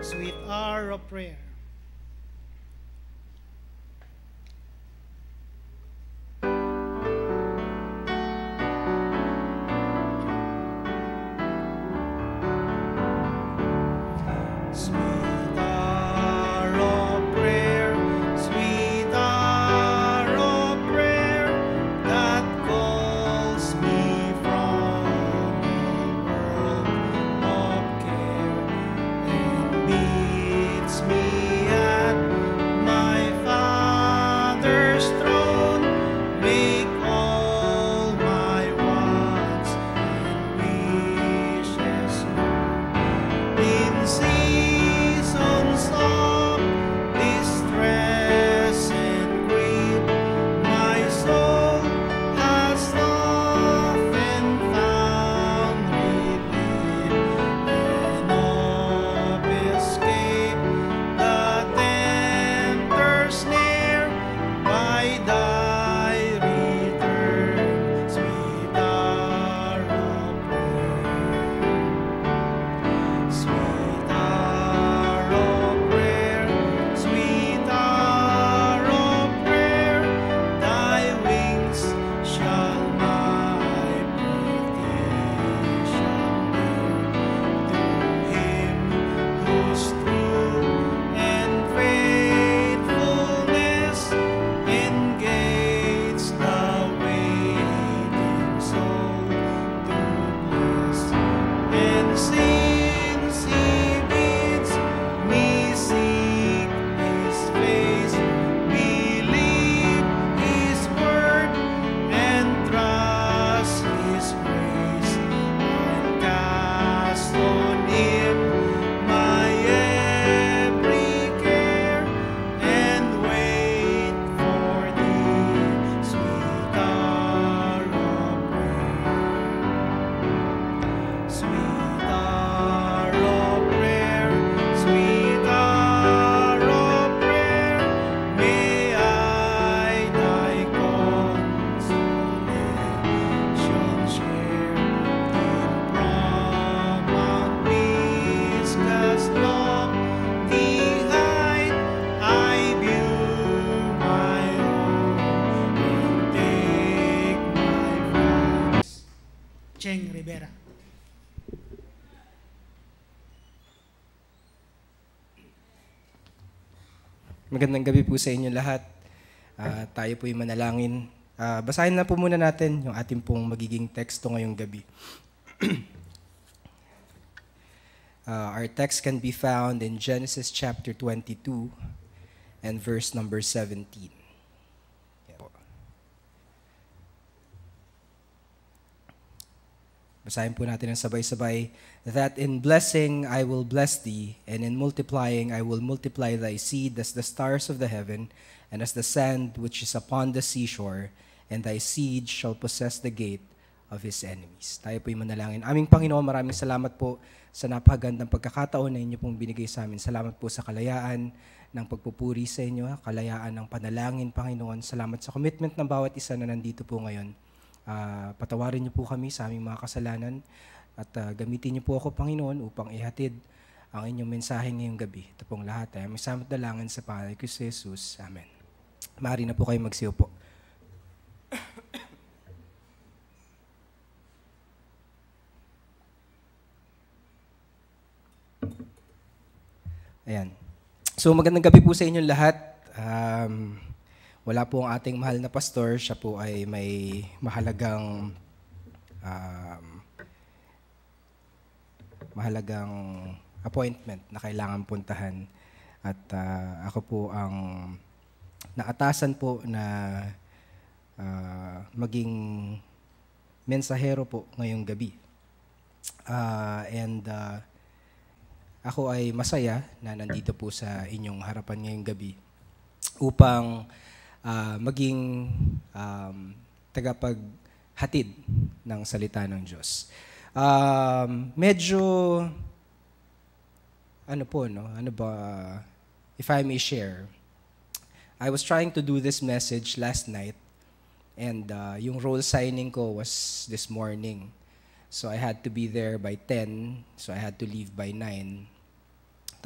sweet hour of prayer. Rivera. Magandang gabi po sa inyo lahat. Tayo po'y manalangin. Basahin na po muna natin yung ating pong magiging teksto ngayong gabi. Our text can be found in Genesis chapter 22 and verse number 17. Basahin po natin ang sabay-sabay. That in blessing I will bless thee, and in multiplying I will multiply thy seed as the stars of the heaven, and as the sand which is upon the seashore, and thy seed shall possess the gate of his enemies. Tayo po'y manalangin. Aming Panginoon, maraming salamat po sa napakagandang pagkakataon na inyo pong binigay sa amin. Salamat po sa kalayaan ng pagpupuri sa inyo, kalayaan ng panalangin, Panginoon. Salamat sa commitment ng bawat isa na nandito po ngayon. Patawarin niyo po kami sa aming mga kasalanan at gamitin niyo po ako, Panginoon, upang ihatid ang inyong mensahe ngayong gabi. Ito pong lahat ay may samot dalangin sa pangalan ni Kristo Jesus. Amen. Maaari na po kayo magsiupo. Ayan. So magandang gabi po sa inyong lahat. Wala po ang ating mahal na pastor. Siya po ay may mahalagang appointment na kailangan puntahan. At ako po ang naatasan po na maging mensahero po ngayong gabi. Ako ay masaya na nandito po sa inyong harapan ngayong gabi upang maging tagapaghatid ng salita ng Diyos. Medyo, if I may share, I was trying to do this message last night and yung role signing ko was this morning. So I had to be there by 10, so I had to leave by 9.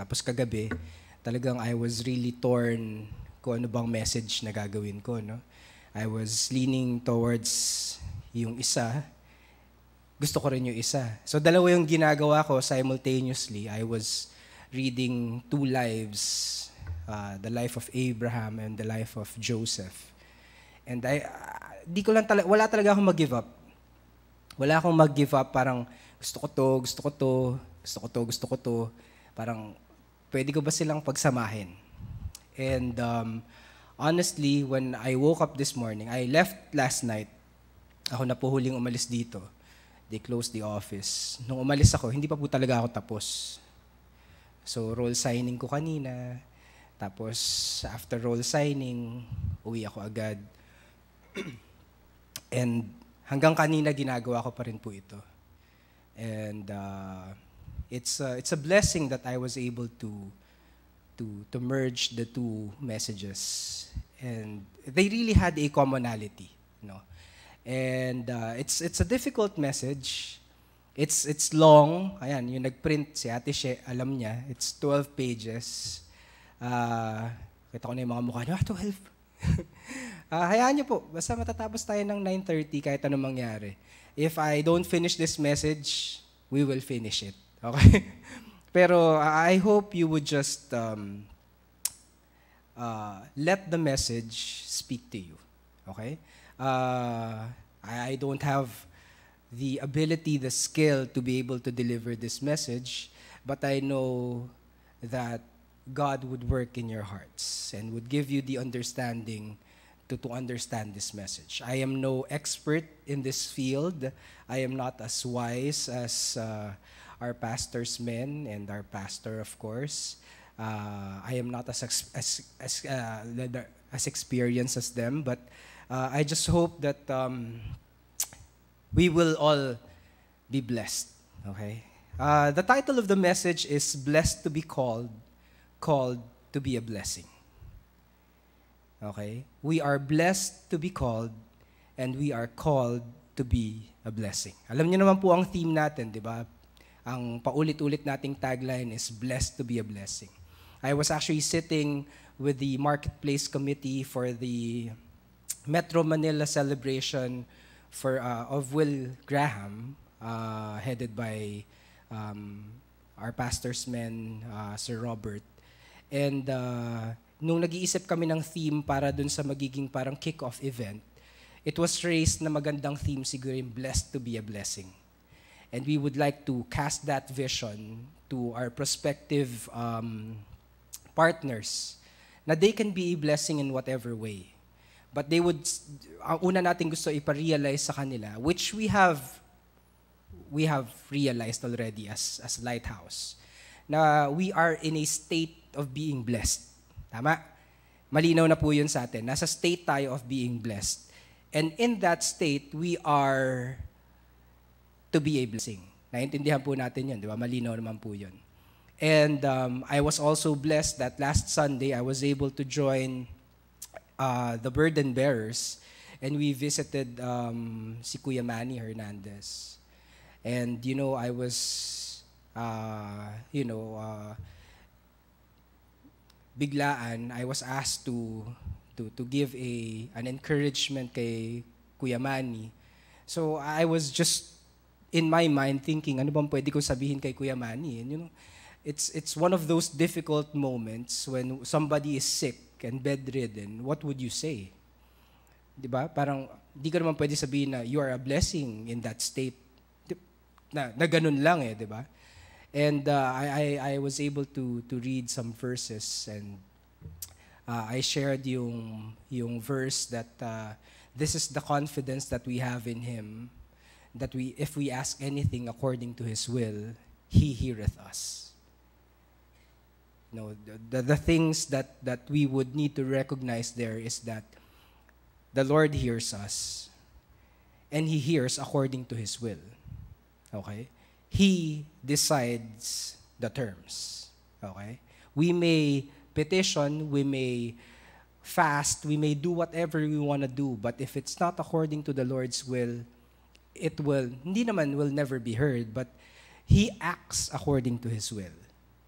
Tapos kagabi, talagang I was really torn kung ano bang message na gagawin ko, no? I was leaning towards yung isa. Gusto ko rin yung isa. So dalawa yung ginagawa ko simultaneously. I was reading two lives, the life of Abraham and the life of Joseph. And wala talaga akong mag-give up. Wala akong mag-give up, parang gusto ko to, gusto ko to, gusto ko to, gusto ko to. Parang pwede ko ba silang pagsamahin? And honestly, when I woke up this morning, I left last night. Ako na po huling umalis dito. They closed the office. Nung umalis ako, hindi pa po talaga ako tapos. So, roll signing ko kanina. Tapos, after roll signing, uwi ako agad. And hanggang kanina, ginagawa ko pa rin po ito. And it's a blessing that I was able to merge the two messages. And they really had a commonality, you know. And it's a difficult message. It's long. Ayan, yung nagprint si Atty, alam niya. It's 12 pages. Kita ko na yung mga mukha niyo, 12. Hayaan niyo po, basta matatapos tayo ng 9:30 kahit anong mangyari. If I don't finish this message, we will finish it. Okay? Pero I hope you would just let the message speak to you. Okay? I don't have the ability, the skill to be able to deliver this message, but I know that God would work in your hearts and would give you the understanding to understand this message. I am no expert in this field. I am not as wise as our pastor's men and our pastor, of course. I am not as experienced as them, but I just hope that we will all be blessed. Okay? The title of the message is "Blessed to be called to be a blessing." Okay? We are blessed to be called, and we are called to be a blessing. Alam niyo naman po ang theme natin, di ba? Ang paulit-ulit nating tagline is "Blessed to be a blessing." I was actually sitting with the Marketplace Committee for the Metro Manila celebration of Will Graham, headed by our pastor's man, Sir Robert. And nung nag-iisip kami ng theme para dun sa magiging parang kick-off event, it was raised na magandang theme siguro yung "Blessed to be a blessing." And we would like to cast that vision to our prospective partners na they can be a blessing in whatever way. But they would, ang una natin gusto ipa-realize sa kanila, which we have realized already as Lighthouse, na we are in a state of being blessed. Tama? Malinaw na po yun sa atin. Nasa state tayo of being blessed. And in that state, we are to be a blessing. Naintindihan po natin yun, di ba? Malinaw naman po yun. And I was also blessed that last Sunday, I was able to join the burden bearers, and we visited si Kuya Manny Hernandez. And, you know, I was, biglaan, I was asked to give an encouragement kay Kuya Manny. So I was just in my mind thinking, ano bang pwede ko sabihin kay Kuya Manny? And you know, it's one of those difficult moments when somebody is sick and bedridden. What would you say? 'Di ba? Parang di ka naman pwede sabihin na you are a blessing in that state. Na ganun lang eh, 'di ba? And I was able to read some verses, and I shared yung verse that this is the confidence that we have in Him, that if we ask anything according to His will, He heareth us. No, the things that we would need to recognize there is that the Lord hears us, and He hears according to His will. Okay? He decides the terms. Okay? We may petition, we may fast, we may do whatever we want to do, but if it's not according to the Lord's will, it will never be heard, but He acts according to His will.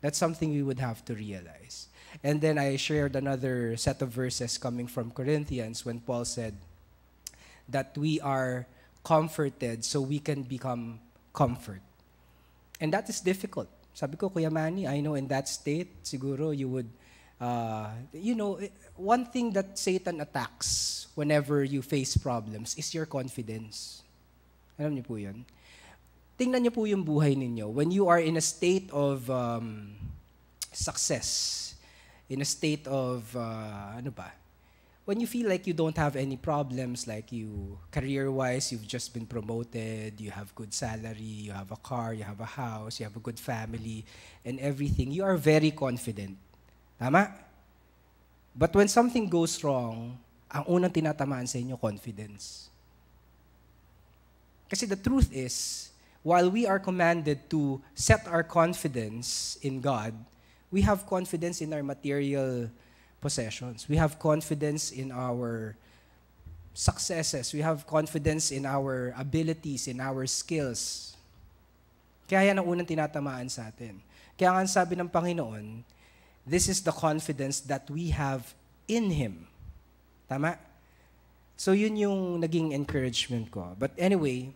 That's something we would have to realize. And then I shared another set of verses coming from Corinthians when Paul said that we are comforted so we can become comfort. And that is difficult. Sabi ko, Kuya Manny, I know in that state, siguro you would, one thing that Satan attacks whenever you face problems is your confidence. Alam niyo po yun? Tingnan niyo po yung buhay ninyo. When you are in a state of success, in a state of, when you feel like you don't have any problems, like you, career-wise, you've just been promoted, you have good salary, you have a car, you have a house, you have a good family, and everything, you are very confident. Tama? But when something goes wrong, ang unang tinatamaan sa inyo, confidence. Kasi the truth is, while we are commanded to set our confidence in God, we have confidence in our material possessions. We have confidence in our successes. We have confidence in our abilities, in our skills. Kaya yan ang unang tinatamaan sa atin. Kaya nga sabi ng Panginoon, this is the confidence that we have in Him. Tama? So yun yung naging encouragement ko. But anyway,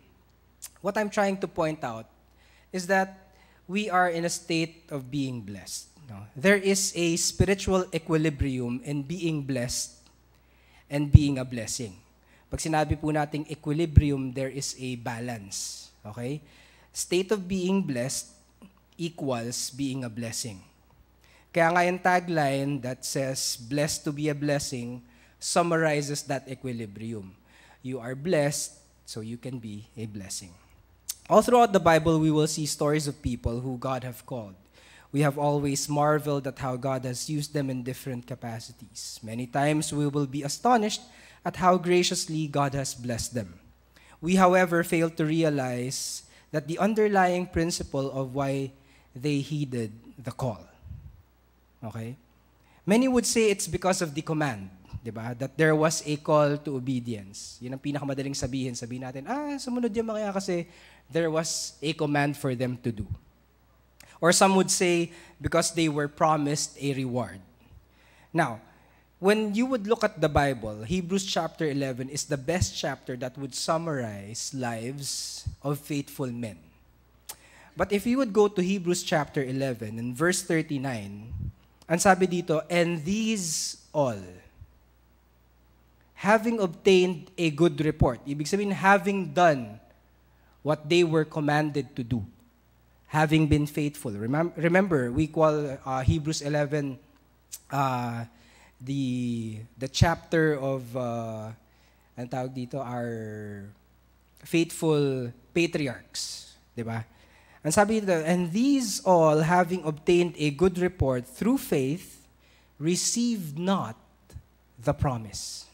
what I'm trying to point out is that we are in a state of being blessed. No? There is a spiritual equilibrium in being blessed and being a blessing. Pag sinabi po nating equilibrium, there is a balance. Okay? State of being blessed equals being a blessing. Kaya nga yung tagline that says, blessed to be a blessing, summarizes that equilibrium. You are blessed, so you can be a blessing. All throughout the Bible, we will see stories of people who God have called. We have always marveled at how God has used them in different capacities. Many times we will be astonished at how graciously God has blessed them. We, however, fail to realize that the underlying principle of why they heeded the call. Okay? Many would say it's because of the command, diba? That there was a call to obedience. Yun ang pinakamadaling sabihin. Sabihin natin, sumunod yung mga kasi there was a command for them to do. Or some would say, because they were promised a reward. Now, when you would look at the Bible, Hebrews chapter 11 is the best chapter that would summarize lives of faithful men. But if you would go to Hebrews chapter 11 and verse 39, ang sabi dito, and these all, having obtained a good report, ibig sabihin, having done what they were commanded to do, having been faithful. Remember, we call Hebrews 11 the chapter of ang tawag dito, our faithful patriarchs, di ba? Ang sabi dito, and these all, having obtained a good report through faith, received not the promise.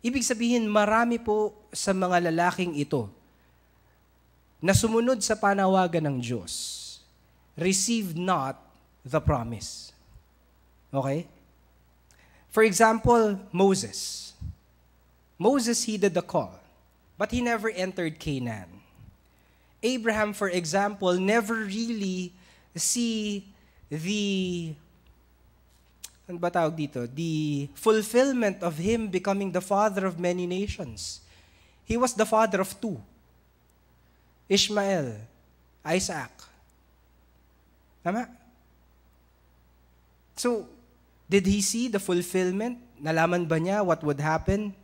Ibig sabihin, marami po sa mga lalaking ito na sumunod sa panawagan ng Diyos, received not the promise. Okay? For example, Moses. Moses heeded the call, but he never entered Canaan. Abraham, for example, never really see the the fulfillment of him becoming the father of many nations. He was the father of two. Ishmael, Isaac. Tama? So, did he see the fulfillment? Nalaman ba niya what would happen?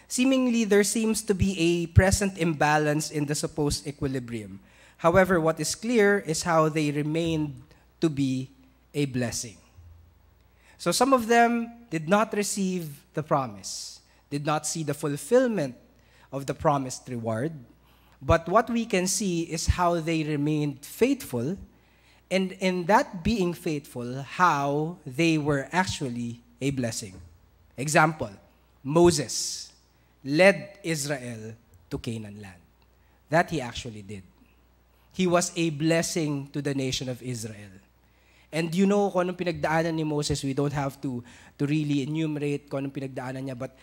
Seemingly, there seems to be a present imbalance in the supposed equilibrium. However, what is clear is how they remained to be a blessing. So some of them did not receive the promise, did not see the fulfillment of the promised reward. But what we can see is how they remained faithful, and in that being faithful, how they were actually a blessing. Example, Moses led Israel to Canaan land. That he actually did. He was a blessing to the nation of Israel. And you know kung anong pinagdaanan ni Moses, we don't have to really enumerate kung anong pinagdaanan niya, but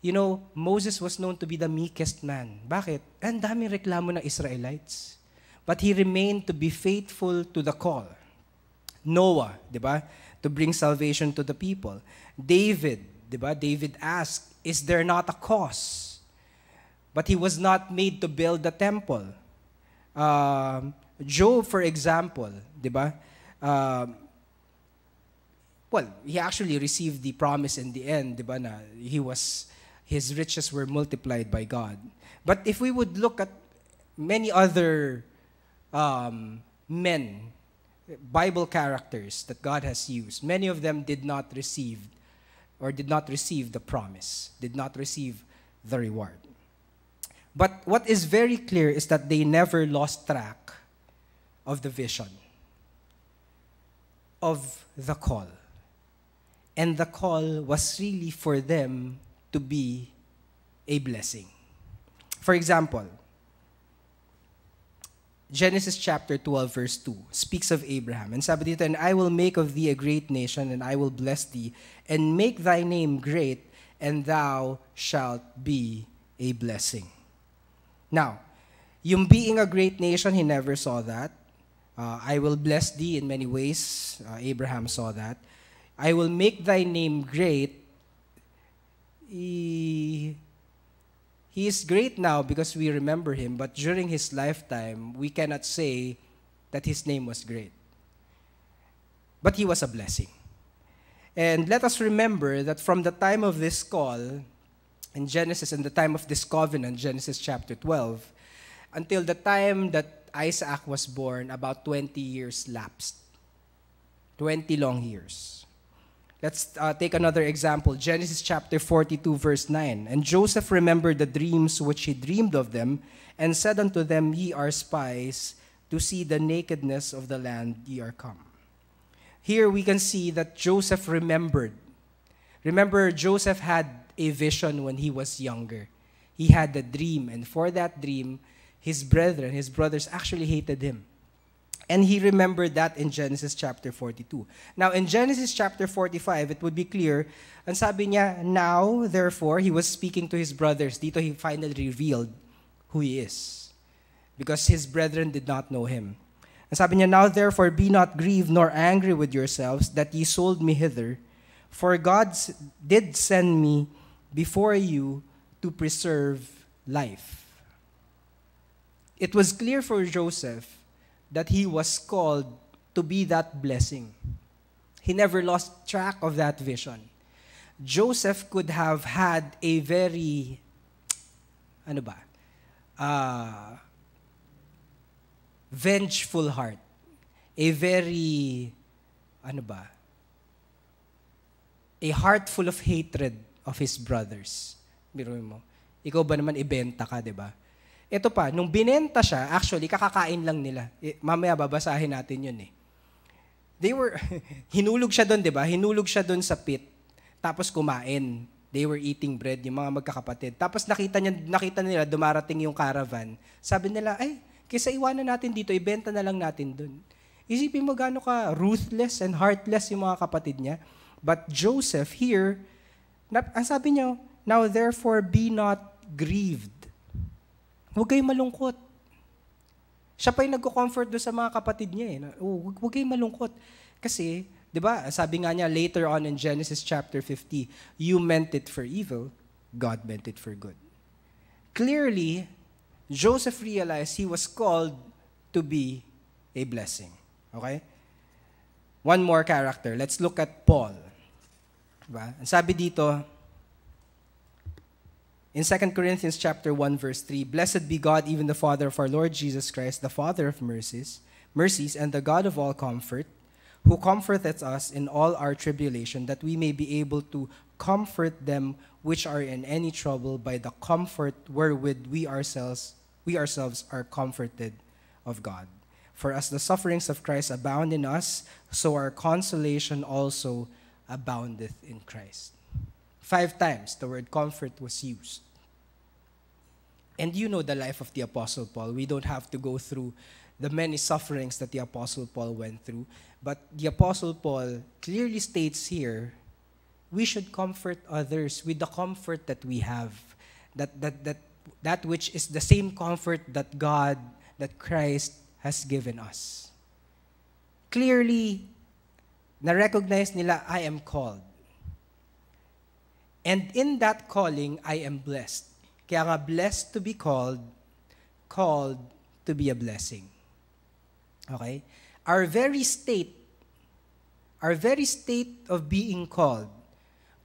you know, Moses was known to be the meekest man. Bakit? Ang daming reklamo ng Israelites. but he remained to be faithful to the call. Noah, di ba? To bring salvation to the people. David, di ba? David asked, is there not a cause? But he was not made to build the temple. Job, for example, di ba? He actually received the promise in the end, di ba, na his riches were multiplied by God. But if we would look at many other men, Bible characters that God has used, many of them did not receive the promise, did not receive the reward. But what is very clear is that they never lost track of the vision, of the call. And the call was really for them to be a blessing. For example, Genesis chapter 12 verse 2 speaks of Abraham. And sabi dito, and I will make of thee a great nation, and I will bless thee, and make thy name great, and thou shalt be a blessing. Now, yung being a great nation, he never saw that. I will bless thee in many ways. Abraham saw that. I will make thy name great. He is great now because we remember him, but during his lifetime, we cannot say that his name was great. But he was a blessing. And let us remember that from the time of this call in Genesis and the time of this covenant, Genesis chapter 12, until the time that Isaac was born, about 20 years lapsed. 20 long years. Let's take another example. Genesis chapter 42, verse 9. And Joseph remembered the dreams which he dreamed of them, and said unto them, ye are spies, to see the nakedness of the land ye are come. Here we can see that Joseph remembered. Remember, Joseph had a vision when he was younger. He had a dream, and for that dream, his brothers actually hated him. And he remembered that in Genesis chapter 42. Now, in Genesis chapter 45, it would be clear, and sabi niya, now, therefore, he was speaking to his brothers. Dito, he finally revealed who he is, because his brethren did not know him. And sabi niya, now, therefore, be not grieved nor angry with yourselves that ye sold me hither, for God did send me before you to preserve life. It was clear for Joseph that he was called to be that blessing. He never lost track of that vision. Joseph could have had a very, vengeful heart. A very, a heart full of hatred of his brothers. Biruin mo, ikaw ba naman ibenta ka, di ba? Ito pa, nung binenta siya, actually, kakakain lang nila. Mamaya babasahin natin yun eh. Hinulog siya doon, di ba? Hinulog siya doon sa pit. Tapos kumain. They were eating bread, yung mga magkakapatid. Tapos nakita nila, dumarating yung caravan. Sabi nila, ay, kaysa iwanan natin dito, ibenta na lang natin doon. Isipin mo gaano ka ruthless and heartless yung mga kapatid niya. But Joseph here, ang sabi niya, now therefore be not grieved. Huwag kayong malungkot. Siya pa yung nagko-comfort doon sa mga kapatid niya eh. Huwag kayong malungkot. Kasi, di ba, sabi nga niya later on in Genesis chapter 50, you meant it for evil, God meant it for good. Clearly, Joseph realized he was called to be a blessing. Okay? One more character. Let's look at Paul. Diba? Ang sabi dito, in 2 Corinthians chapter 1 verse 3, blessed be God, even the Father of our Lord Jesus Christ, the Father of mercies, and the God of all comfort, who comforteth us in all our tribulation, that we may be able to comfort them which are in any trouble by the comfort wherewith we ourselves are comforted of God. For as the sufferings of Christ abound in us, so our consolation also aboundeth in Christ. 5 times the word comfort was used. And you know the life of the Apostle Paul. We don't have to go through the many sufferings that the Apostle Paul went through. But the Apostle Paul clearly states here, we should comfort others with the comfort that we have. That which is the same comfort that God, that Christ has given us. Clearly, na-recognize nila, I am called. And in that calling, I am blessed. Kaya nga, blessed to be called, called to be a blessing. Okay? Our very state of being called,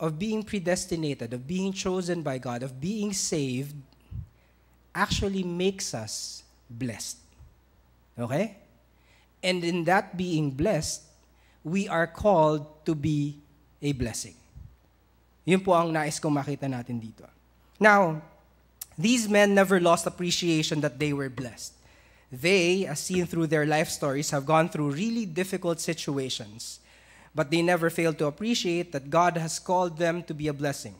of being predestinated, of being chosen by God, of being saved, actually makes us blessed. Okay? And in that being blessed, we are called to be a blessing. Yun po ang nais kong makita natin dito. Now, these men never lost appreciation that they were blessed. They, as seen through their life stories, have gone through really difficult situations, but they never failed to appreciate that God has called them to be a blessing.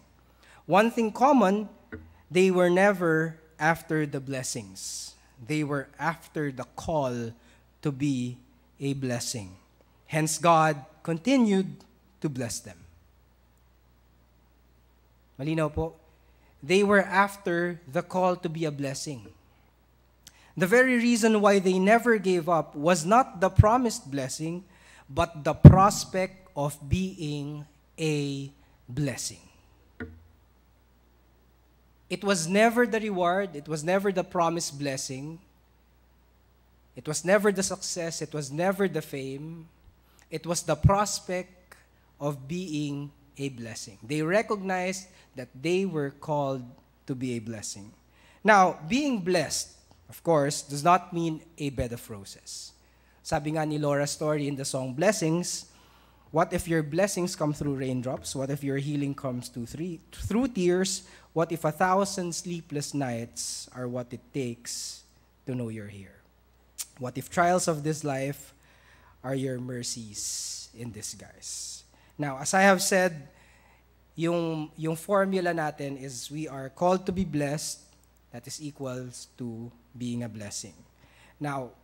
One thing common, they were never after the blessings. They were after the call to be a blessing. Hence, God continued to bless them. Malinaw po? They were after the call to be a blessing. The very reason why they never gave up was not the promised blessing, but the prospect of being a blessing. It was never the reward, it was never the promised blessing, it was never the success, it was never the fame, it was the prospect of being a blessing. They recognized that they were called to be a blessing. Now, being blessed, of course, does not mean a bed of roses. Sabi nga ni Laura's story in the song Blessings, what if your blessings come through raindrops? What if your healing comes through tears? What if 1,000 sleepless nights are what it takes to know you're here? What if trials of this life are your mercies in disguise? Now, as I have said, yung formula natin is we are called to be blessed, that is equals to being a blessing. Now,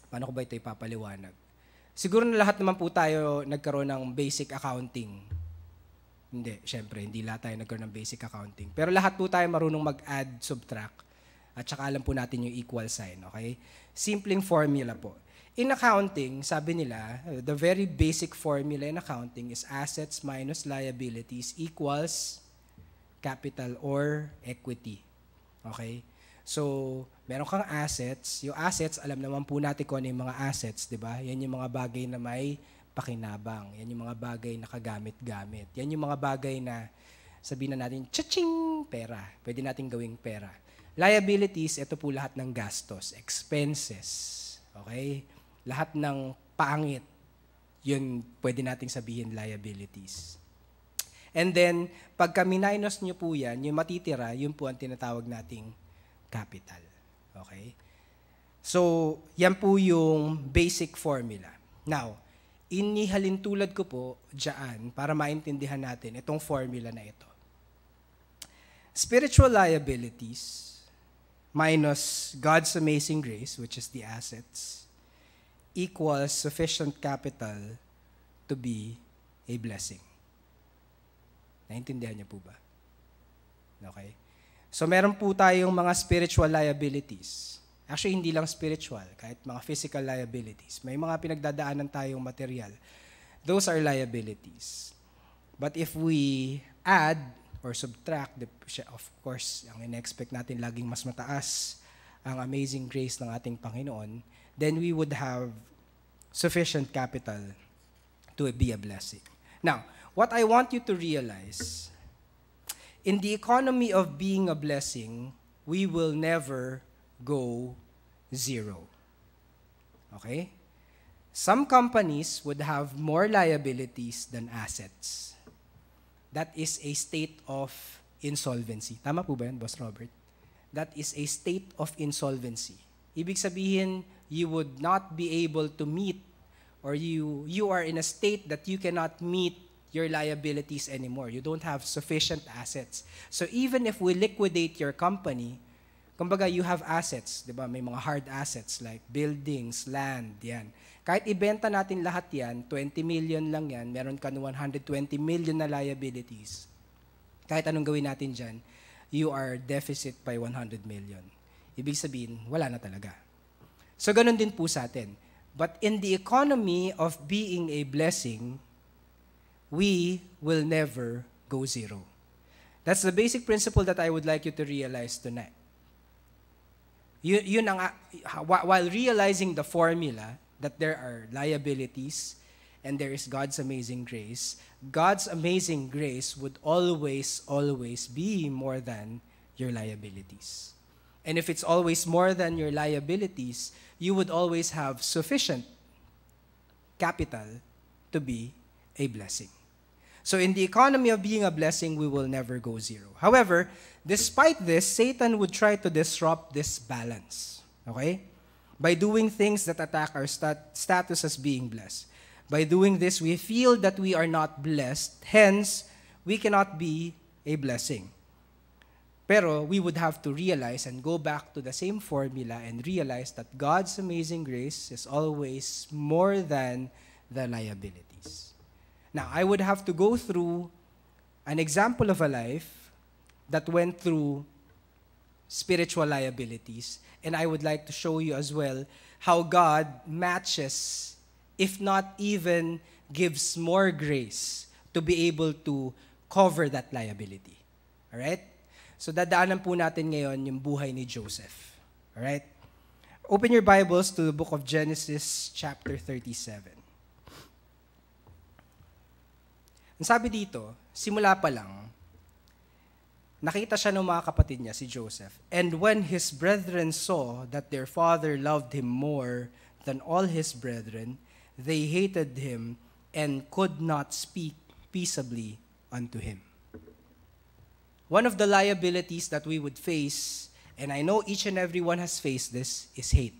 paano ko ba ito ipapaliwanag? Siguro na lahat naman po tayo nagkaroon ng basic accounting. Hindi, syempre, hindi lahat tayo nagkaroon ng basic accounting. Pero lahat po tayo marunong mag-add, subtract, at saka alam po natin yung equal sign, okay? Simpleng formula po. In accounting, sabi nila, the very basic formula in accounting is assets minus liabilities equals capital or equity. Okay? So, meron kang assets. Yung assets, alam naman po natin kung ano yung mga assets, di ba? Yan yung mga bagay na may pakinabang. Yan yung mga bagay na kagamit-gamit. Yan yung mga bagay na sabihin na natin, cha-ching, pera. Pwede natin gawing pera. Liabilities, ito po lahat ng gastos, expenses. Okay? Lahat ng pangit, yun pwede nating sabihin liabilities. And then, pagka minus nyo po yan, yung matitira, yun po ang tinatawag nating capital. Okay? So, yan po yung basic formula. Now, inihalin tulad ko po dyan para maintindihan natin itong formula na ito. Spiritual liabilities minus God's amazing grace, which is the assets, equals sufficient capital to be a blessing. Naintindihan niyo po ba? Okay? So meron po tayong mga spiritual liabilities. Actually, hindi lang spiritual, kahit mga physical liabilities. May mga pinagdadaanan tayong material. Those are liabilities. But if we add or subtract, of course, ang in-expect natin laging mas mataas ang amazing grace ng ating Panginoon, then we would have sufficient capital to be a blessing. Now, what I want you to realize, in the economy of being a blessing, we will never go zero. Okay? Some companies would have more liabilities than assets. That is a state of insolvency. Tama po ba yan, Boss Robert? That is a state of insolvency. Ibig sabihin, you would not be able to meet, or you are in a state that you cannot meet your liabilities anymore. You don't have sufficient assets. So even if we liquidate your company, kumbaga you have assets, di ba? May mga hard assets like buildings, land, yan. Kahit ibenta natin lahat yan, 20 million lang yan, meron ka 120 million na liabilities. Kahit anong gawin natin dyan, you are deficit by 100 million. ibig sabihin, wala na talaga. So ganun din po sa atin. But in the economy of being a blessing, we will never go zero. That's the basic principle that I would like you to realize tonight. While realizing the formula that there are liabilities and there is God's amazing grace would always, always be more than your liabilities. And if it's always more than your liabilities, you would always have sufficient capital to be a blessing. So in the economy of being a blessing, we will never go zero. However, despite this, Satan would try to disrupt this balance. Okay? By doing things that attack our status as being blessed. By doing this, we feel that we are not blessed. Hence, we cannot be a blessing. Pero we would have to realize and go back to the same formula and realize that God's amazing grace is always more than the liabilities. Now, I would have to go through an example of a life that went through spiritual liabilities, and I would like to show you as well how God matches, if not even gives more grace to be able to cover that liability. All right? So dadaanan po natin ngayon yung buhay ni Joseph. Alright? Open your Bibles to the book of Genesis chapter 37. Ang sabi dito, simula pa lang, nakita siya ng mga kapatid niya, si Joseph. And when his brethren saw that their father loved him more than all his brethren, they hated him and could not speak peaceably unto him. One of the liabilities that we would face, and I know each and every one has faced this, is hate.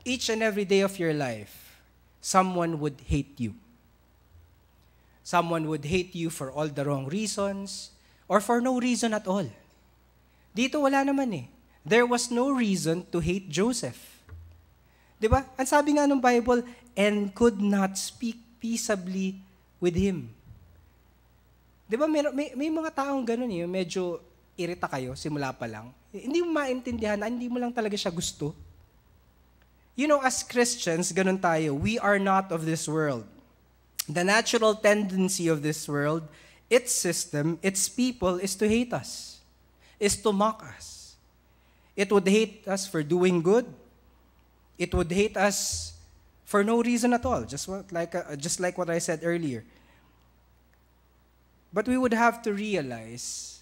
Each and every day of your life, someone would hate you. Someone would hate you for all the wrong reasons or for no reason at all. Dito wala naman eh. There was no reason to hate Joseph. Diba? Ang sabi nga ng Bible, and could not speak peaceably with him. Di ba may mga taong ganun eh, medyo irita kayo simula pa lang. Hindi mo maintindihan, hindi mo lang talaga siya gusto. You know, as Christians, ganun tayo. We are not of this world. The natural tendency of this world, its system, its people, is to hate us, is to mock us. It would hate us for doing good. It would hate us for no reason at all, just like what I said earlier. But we would have to realize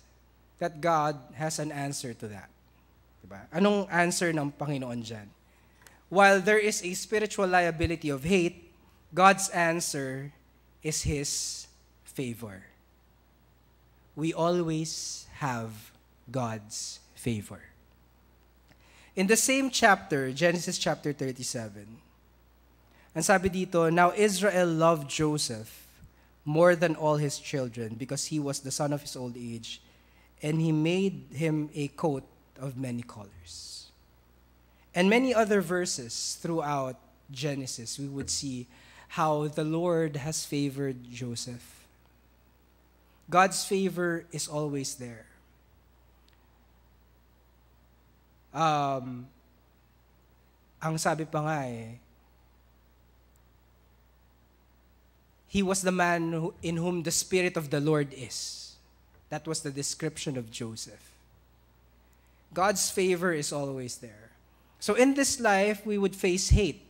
that God has an answer to that. Diba? Anong answer ng Panginoon dyan? While there is a spiritual liability of hate, God's answer is His favor. We always have God's favor. In the same chapter, Genesis chapter 37, ang sabi dito, now Israel loved Joseph more than all his children, because he was the son of his old age, and he made him a coat of many colors. And many other verses throughout Genesis, we would see how the Lord has favored Joseph. God's favor is always there. Ang sabi pa nga he was the man in whom the Spirit of the Lord is. That was the description of Joseph. God's favor is always there. So in this life, we would face hate.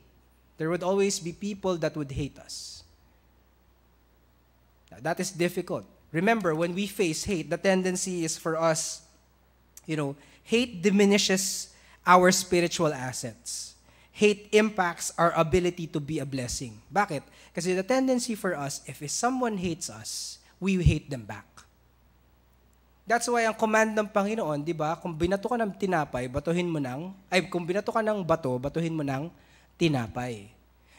There would always be people that would hate us. Now, that is difficult. Remember, when we face hate, the tendency is for us, hate diminishes our spiritual assets. Hate impacts our ability to be a blessing. Bakit? Kasi the tendency for us, if someone hates us, we hate them back. That's why ang command ng Panginoon, di ba, kung binato ka ng tinapay, kung binato ka ng bato, batuhin mo ng tinapay.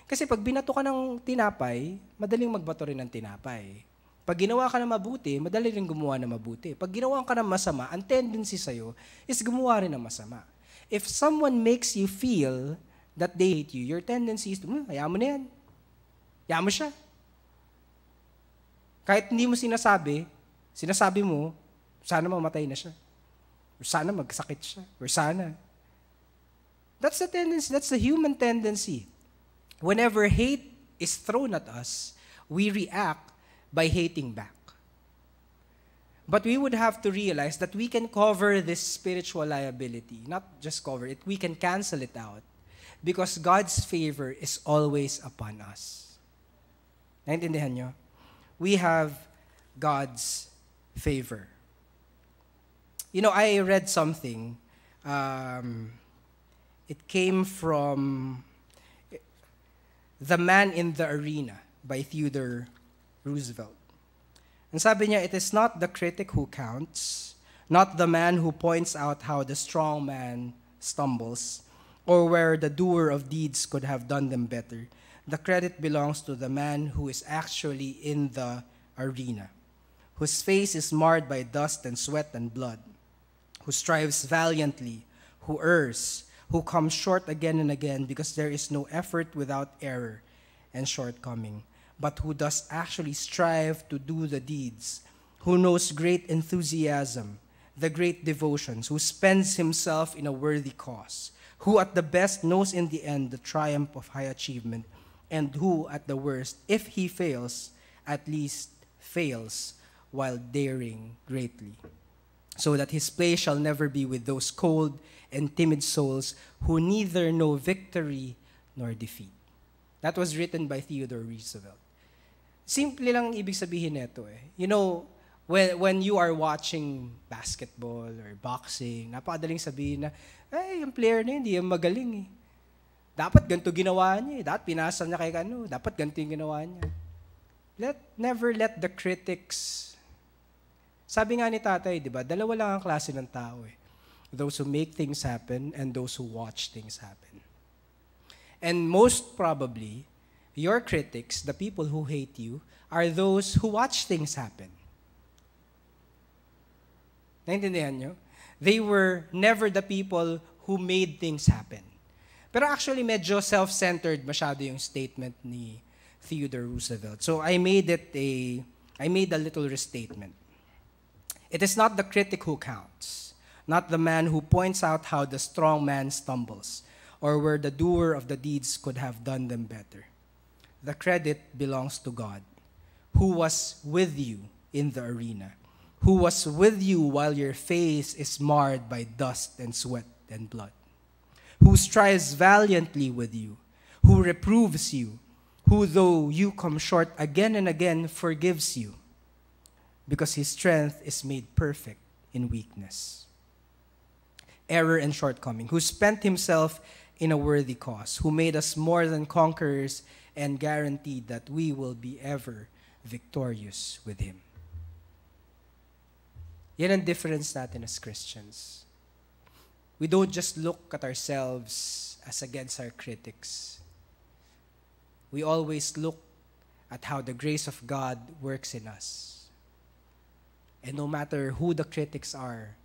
Kasi pag binato ka ng tinapay, madaling magbato rin ng tinapay. Pag ginawa ka ng mabuti, madali rin gumawa ng mabuti. Pag ginawa ka ng masama, ang tendency sa'yo is gumawa rin ng masama. If someone makes you feel that they hate you, your tendency is, hayaan mo na yan. Hayaan mo siya. Kahit hindi mo sinasabi mo, sana mamatay na siya. Or sana magkasakit siya. Or sana. That's the tendency. That's the human tendency. Whenever hate is thrown at us, we react by hating back. But we would have to realize that we can cover this spiritual liability. Not just cover it, we can cancel it out. Because God's favor is always upon us. Naintindihan nyo? We have God's favor. You know, I read something. It came from The Man in the Arena by Theodore Roosevelt. And sabi niya, it is not the critic who counts, not the man who points out how the strong man stumbles, or where the doer of deeds could have done them better. The credit belongs to the man who is actually in the arena, whose face is marred by dust and sweat and blood, who strives valiantly, who errs, who comes short again and again because there is no effort without error and shortcoming, but who does actually strive to do the deeds, who knows great enthusiasm, the great devotions, who spends himself in a worthy cause, who at the best knows in the end the triumph of high achievement, and who at the worst, if he fails, at least fails while daring greatly, so that his place shall never be with those cold and timid souls who neither know victory nor defeat. That was written by Theodore Roosevelt. Simple lang ibig sabihin nito eh. You know, when you are watching basketball or boxing, napakadaling sabihin na, ay, yung player na yun, hindi yung magaling eh. Dapat ganito ginawa niya eh. Dapat pinasa niya kay ano. Dapat ganito yung ginawa niya. Never let the critics... Sabi nga ni tatay, di ba, dalawa lang ang klase ng tao eh. Those who make things happen and those who watch things happen. And most probably, your critics, the people who hate you, are those who watch things happen. Naintindihan nyo? They were never the people who made things happen. Pero actually, medyo self-centered masyado yung statement ni Theodore Roosevelt. So I made a little restatement. It is not the critic who counts, not the man who points out how the strong man stumbles, or where the doer of the deeds could have done them better. The credit belongs to God, who was with you in the arena, who was with you while your face is marred by dust and sweat and blood, who strives valiantly with you, who reproves you, who, though you come short again and again, forgives you, because his strength is made perfect in weakness, error and shortcoming, who spent himself in a worthy cause, who made us more than conquerors and guaranteed that we will be ever victorious with him. Yan ang difference natin as Christians. We don't just look at ourselves as against our critics. We always look at how the grace of God works in us. And no matter who the critics are,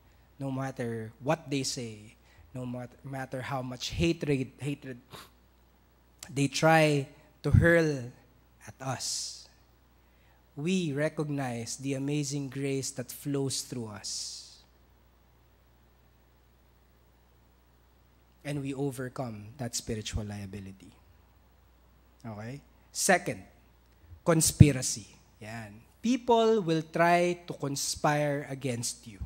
no matter what they say, no matter how much hatred they try to hurl at us, we recognize the amazing grace that flows through us. And we overcome that spiritual liability. Okay? Second, conspiracy. Yan. People will try to conspire against you.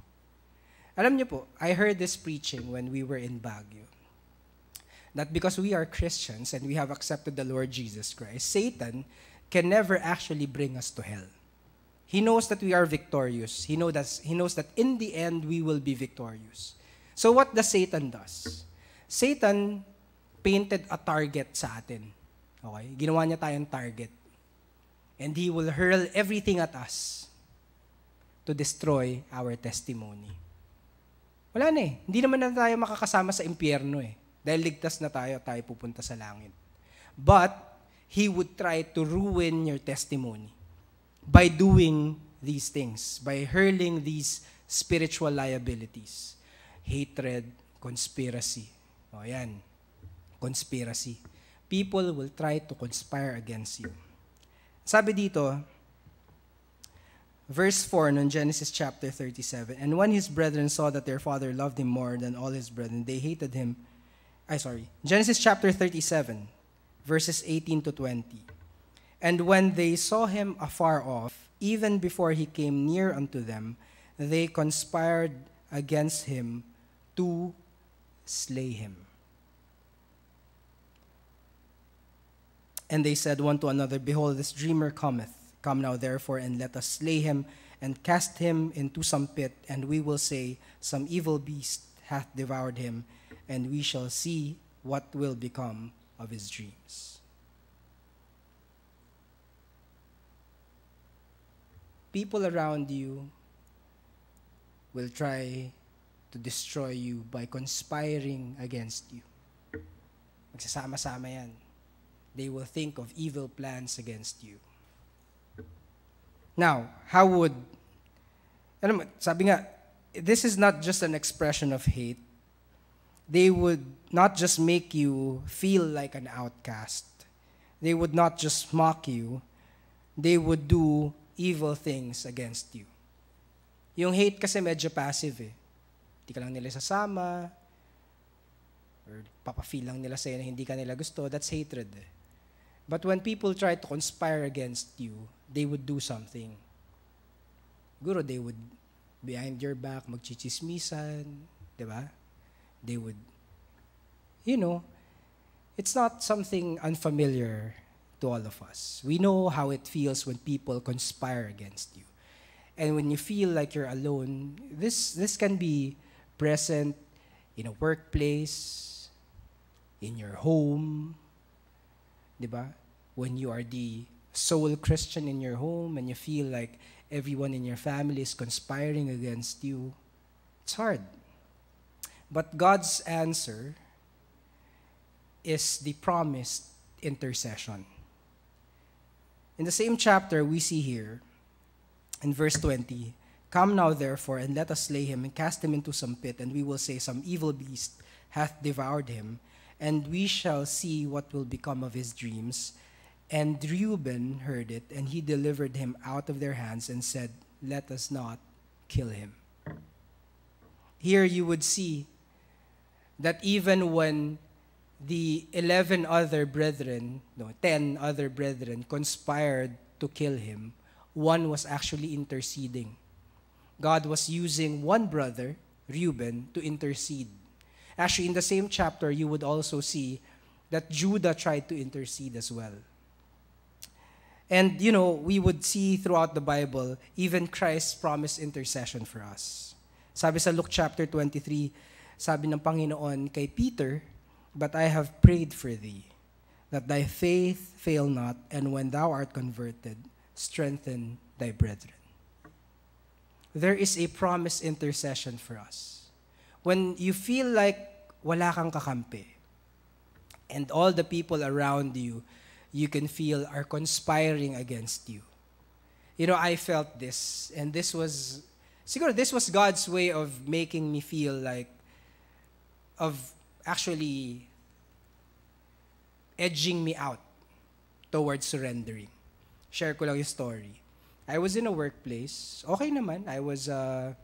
Alam niyo po, I heard this preaching when we were in Baguio. That because we are Christians and we have accepted the Lord Jesus Christ, Satan can never actually bring us to hell. He knows that we are victorious. He knows that in the end, we will be victorious. So what does Satan does? Satan painted a target sa atin. Okay? Ginawa niya tayong target. And he will hurl everything at us to destroy our testimony. Wala na eh. Hindi naman na tayo makakasama sa impyerno eh. Dahil ligtas na tayo pupunta sa langit. But, he would try to ruin your testimony by doing these things, by hurling these spiritual liabilities. Hatred, conspiracy. O yan, conspiracy. People will try to conspire against you. Sabi dito, Verse 4 in Genesis chapter 37. And when his brethren saw that their father loved him more than all his brethren, they hated him. Genesis chapter 37, verses 18 to 20. And when they saw him afar off, even before he came near unto them, they conspired against him to slay him. And they said one to another, Behold, this dreamer cometh. Come now, therefore, and let us slay him, and cast him into some pit, and we will say, Some evil beast hath devoured him, and we shall see what will become of his dreams. People around you will try to destroy you by conspiring against you. Magsasama-sama yan. They will think of evil plans against you. Now, how would, sabi nga, this is not just an expression of hate. They would not just make you feel like an outcast. They would not just mock you. They would do evil things against you. Yung hate kasi medyo passive eh. Hindi ka lang nila sasama, or papafeel lang nila sa'yo na hindi ka nila gusto, that's hatred eh. But when people try to conspire against you, they would do something. Siguro they would, behind your back, magchichismisan, di ba? They would, it's not something unfamiliar to all of us. We know how it feels when people conspire against you. And when you feel like you're alone, this can be present in a workplace, in your home, di ba? When you are the sole Christian in your home and you feel like everyone in your family is conspiring against you, it's hard. But God's answer is the promised intercession. In the same chapter, we see here, in verse 20, Come now, therefore, and let us slay him, and cast him into some pit, and we will say, Some evil beast hath devoured him, and we shall see what will become of his dreams. And Reuben heard it, and he delivered him out of their hands, and said, Let us not kill him. Here you would see that even when the 10 other brethren conspired to kill him, one was actually interceding. God was using one brother, Reuben, to intercede. Actually, in the same chapter, you would also see that Judah tried to intercede as well. And, we would see throughout the Bible, even Christ promised intercession for us. Sabi sa Luke chapter 23, sabi ng Panginoon kay Peter, But I have prayed for thee, that thy faith fail not, and when thou art converted, strengthen thy brethren. There is a promised intercession for us. When you feel like wala kang kakampi, and all the people around you, you can feel are conspiring against you. I felt this, and this was God's way of making me feel like, of actually edging me out towards surrendering. Share ko lang yung story. I was in a workplace. Okay naman. I was a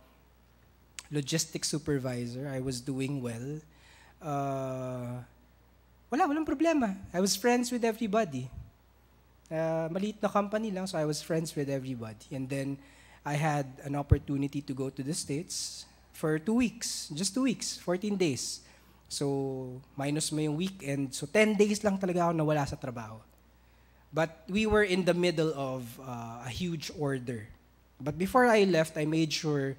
logistics supervisor. I was doing well. Walang problema. I was friends with everybody. Maliit na company lang, so I was friends with everybody. And then, I had an opportunity to go to the States for 2 weeks. Just 2 weeks, 14 days. So, minus mo yung weekend. So, 10 days lang talaga ako nawala sa trabaho. But we were in the middle of a huge order. But before I left, I made sure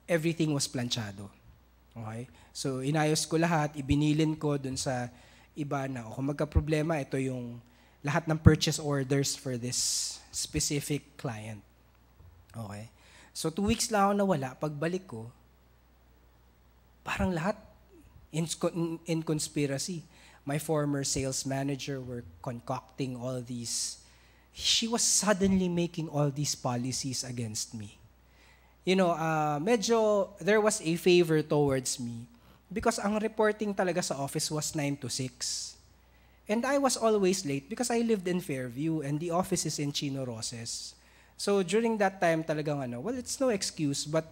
everything was planchado. Okay? So, inayos ko lahat, ibinilin ko dun sa iba na, kung magka-problema, ito yung lahat ng purchase orders for this specific client. Okay? So, 2 weeks lang ako nawala. Pagbalik ko, parang lahat in conspiracy. My former sales manager were concocting all these. She was suddenly making all these policies against me. Medyo there was a favor towards me because ang reporting talaga sa office was 9 to 6. And I was always late because I lived in Fairview and the office is in Chino Roses. So during that time talagang well, it's no excuse, but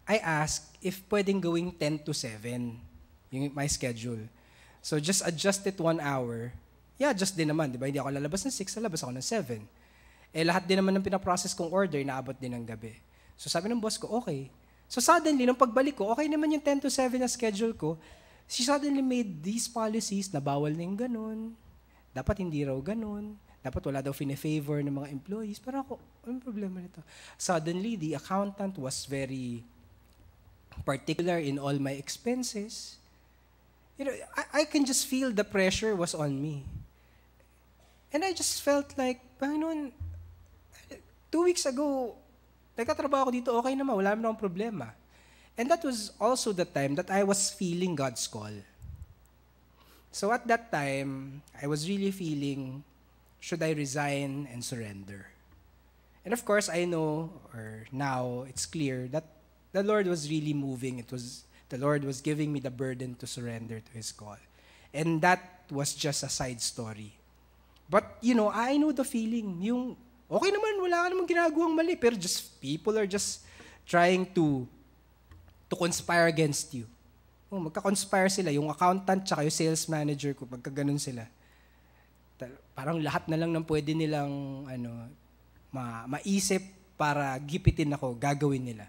I asked if pwedeng gawing 10 to 7 my schedule. So just adjust it 1 hour. Yeah, adjust din naman, di ba? Hindi ako lalabas ng 6, lalabas ako ng 7. Lahat din naman ng pinaprocess kong order, naabot din ng gabi. So sabi ng boss ko, okay. So suddenly, nung pagbalik ko, okay naman yung 10 to 7 na schedule ko. She suddenly made these policies na bawal na yung ganun. Dapat hindi raw ganun. Dapat wala daw fine-favor ng mga employees. Pero ako, anong problema nito? Suddenly, the accountant was very particular in all my expenses. I can just feel the pressure was on me. And I just felt like, Panginoon, 2 weeks ago, nagkatrabaho ko dito, okay naman, wala naman akong problema. And that was also the time that I was feeling God's call. So at that time, I was really feeling, should I resign and surrender? And of course, I know, or now it's clear, that the Lord was really moving. The Lord was giving me the burden to surrender to His call. And that was just a side story. But, I know the feeling. Yung, okay naman, wala ka namang ginagawang mali, pero just people are just trying to conspire against you. Magka-conspire sila. Yung accountant tsaka yung sales manager ko, pagkaganon sila. Parang lahat na lang ng pwede nilang maisip para gipitin ako, gagawin nila.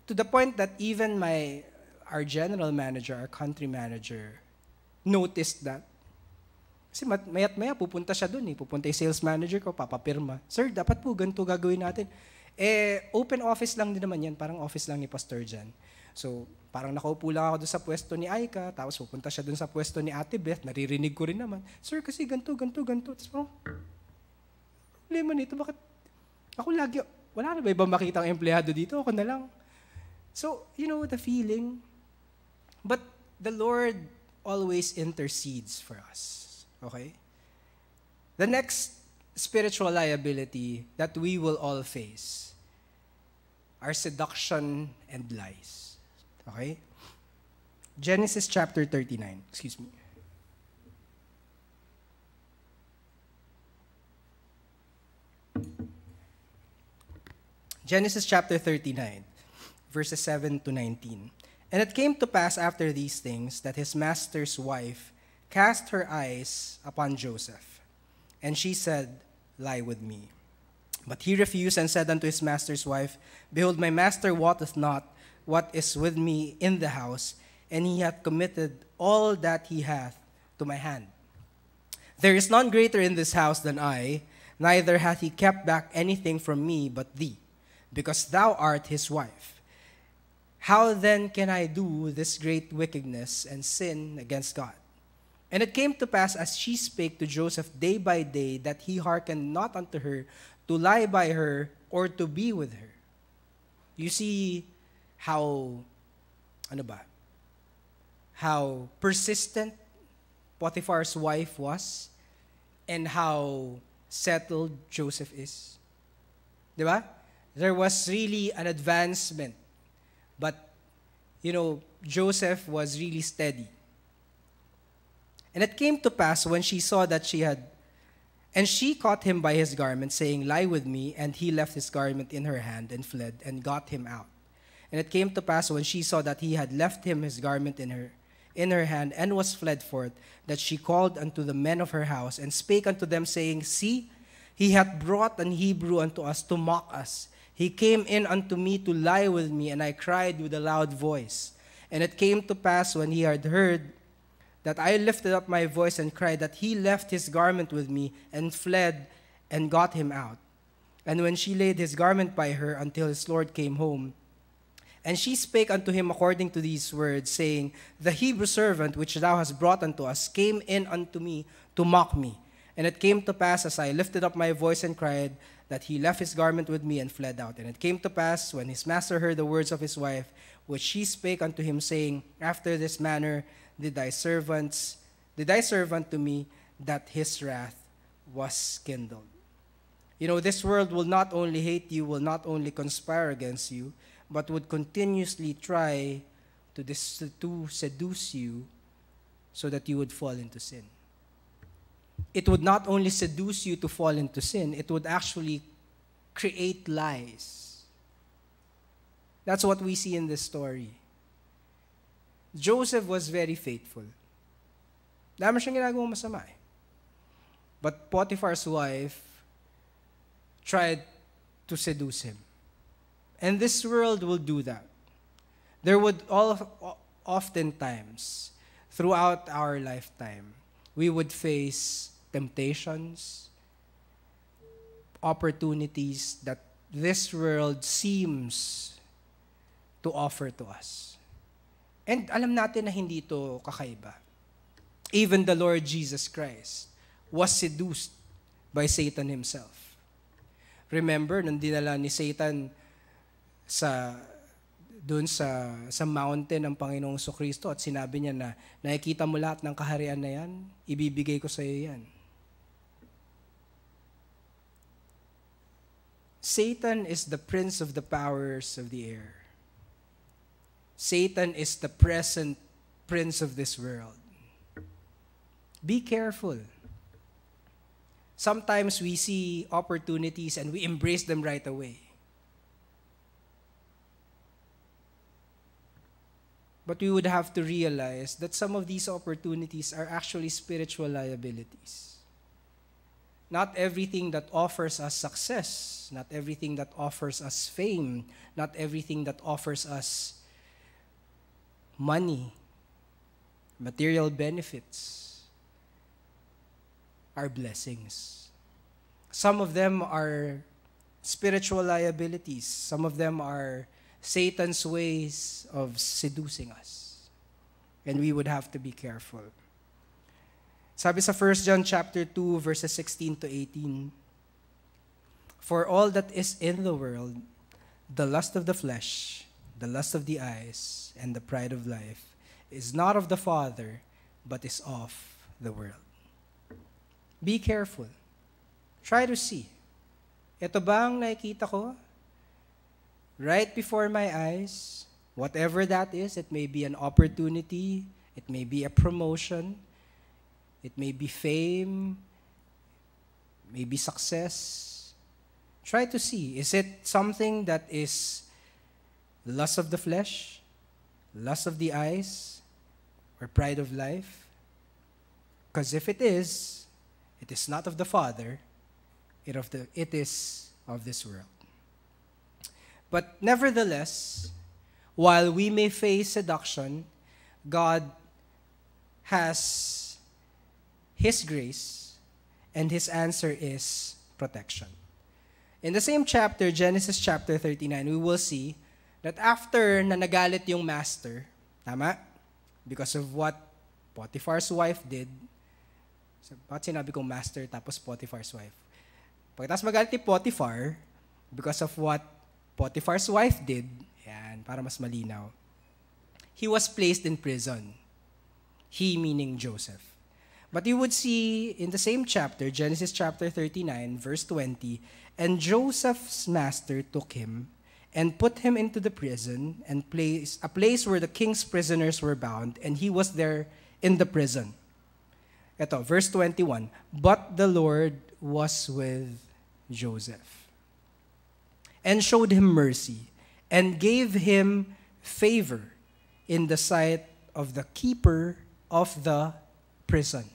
To the point that even our general manager, our country manager, noticed that. Kasi maya't maya, pupunta siya dun. Pupunta yung sales manager ko, papapirma. Sir, dapat po ganito gagawin natin. Open office lang din naman yan. Parang office lang ni Pastor Jan. So, parang nakaupo lang ako dun sa pwesto ni Aika, tapos pupunta siya dun sa pwesto ni Ate Beth, naririnig ko rin naman, Sir, kasi ganito. Tapos parang, problema nito, bakit? Ako lagi, wala na ba ibang makita ang empleyado dito? Ako na lang. So, the feeling. But the Lord always intercedes for us. Okay? The next spiritual liability that we will all face are seduction and lies. Okay? Genesis chapter 39. Excuse me. Genesis chapter 39. Verses 7 to 19. And it came to pass after these things that his master's wife cast her eyes upon Joseph. And she said, Lie with me. But he refused and said unto his master's wife, Behold, my master wotteth not what is with me in the house, and he hath committed all that he hath to my hand. There is none greater in this house than I, neither hath he kept back anything from me but thee, because thou art his wife. How then can I do this great wickedness and sin against God? And it came to pass as she spake to Joseph day by day that he hearkened not unto her to lie by her or to be with her. You see how persistent Potiphar's wife was and how settled Joseph is. Diba? There was really an advancement. But, Joseph was really steady. And it came to pass when she saw that and she caught him by his garment, saying, Lie with me. And he left his garment in her hand and fled and got him out. And it came to pass when she saw that he had left him his garment in her hand and was fled forth, that she called unto the men of her house and spake unto them, saying, See, he hath brought an Hebrew unto us to mock us. He came in unto me to lie with me, and I cried with a loud voice. And it came to pass when he had heard that I lifted up my voice and cried, that he left his garment with me and fled and got him out. And when she laid his garment by her until his Lord came home, and she spake unto him according to these words, saying, The Hebrew servant which thou hast brought unto us came in unto me to mock me. And it came to pass, as I lifted up my voice and cried, that he left his garment with me and fled out. And it came to pass, when his master heard the words of his wife, which she spake unto him, saying, After this manner did thy servant to me, that his wrath was kindled. This world will not only hate you, will not only conspire against you, but would continuously try to seduce you so that you would fall into sin. It would not only seduce you to fall into sin, it would actually create lies. That's what we see in this story. Joseph was very faithful. Dami siyang ginagawang masama eh. But Potiphar's wife tried to seduce him. And this world will do that. There would oftentimes, throughout our lifetime, we would face temptations, opportunities that this world seems to offer to us. And alam natin na hindi ito kakaiba. Even the Lord Jesus Christ was seduced by Satan himself. Remember, nung dinala ni Satan doon sa mountain ng Panginoong Kristo at sinabi niya na, nakikita mo lahat ng kaharian na yan, ibibigay ko sa iyo yan. Satan is the prince of the powers of the air. Satan is the present prince of this world. Be careful. Sometimes we see opportunities and we embrace them right away. But we would have to realize that some of these opportunities are actually spiritual liabilities. Not everything that offers us success, not everything that offers us fame, not everything that offers us money, material benefits, are blessings. Some of them are spiritual liabilities. Some of them are Satan's ways of seducing us. And we would have to be careful. Sabi sa 1 John chapter 2, verses 16 to 18, "For all that is in the world, the lust of the flesh, the lust of the eyes, and the pride of life, is not of the Father, but is of the world." Be careful. Try to see. Ito ba ang nakikita ko? Right before my eyes, whatever that is, it may be an opportunity, it may be a promotion, it may be fame, maybe success. Try to see, is it something that is lust of the flesh, lust of the eyes, or pride of life? Because if it is not of the Father, it is of this world. But nevertheless, while we may face seduction, God has His grace, and His answer is protection. In the same chapter, Genesis chapter 39, we will see that after na nagalit yung master, tama? Because of what Potiphar's wife did. Bakit sinabi kong master tapos Potiphar's wife? Pagkatapos magalit ni Potiphar, because of what Potiphar's wife did, yan, para mas malinaw, he was placed in prison. He meaning Joseph. But you would see in the same chapter, Genesis chapter 39, verse 20, "And Joseph's master took him and put him into the prison, and a place where the king's prisoners were bound, and he was there in the prison." Ito, verse 21, "But the Lord was with Joseph, and showed him mercy, and gave him favor in the sight of the keeper of the prison.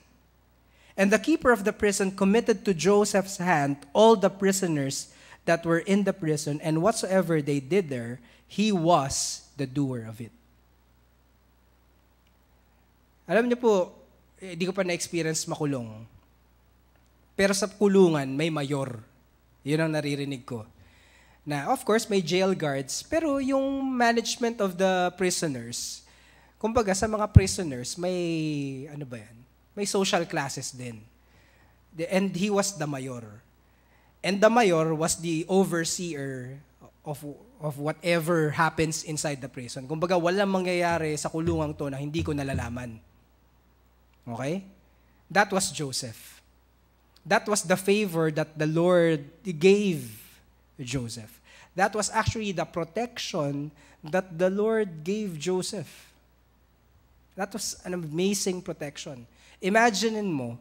And the keeper of the prison committed to Joseph's hand all the prisoners that were in the prison, and whatsoever they did there, he was the doer of it." Alam niyo po, di ko pa na-experience makulong. Pero sa kulungan, may mayor. Yun ang naririnig ko. Na, of course, may jail guards, pero yung management of the prisoners, kumbaga sa mga prisoners, may, ano ba yan? May social classes din. And he was the mayor. And the mayor was the overseer of whatever happens inside the prison. Kumbaga, walang mangyayari sa kulungang to na hindi ko nalalaman. Okay? That was Joseph. That was the favor that the Lord gave Joseph. That was actually the protection that the Lord gave Joseph. That was an amazing protection. Imagine mo,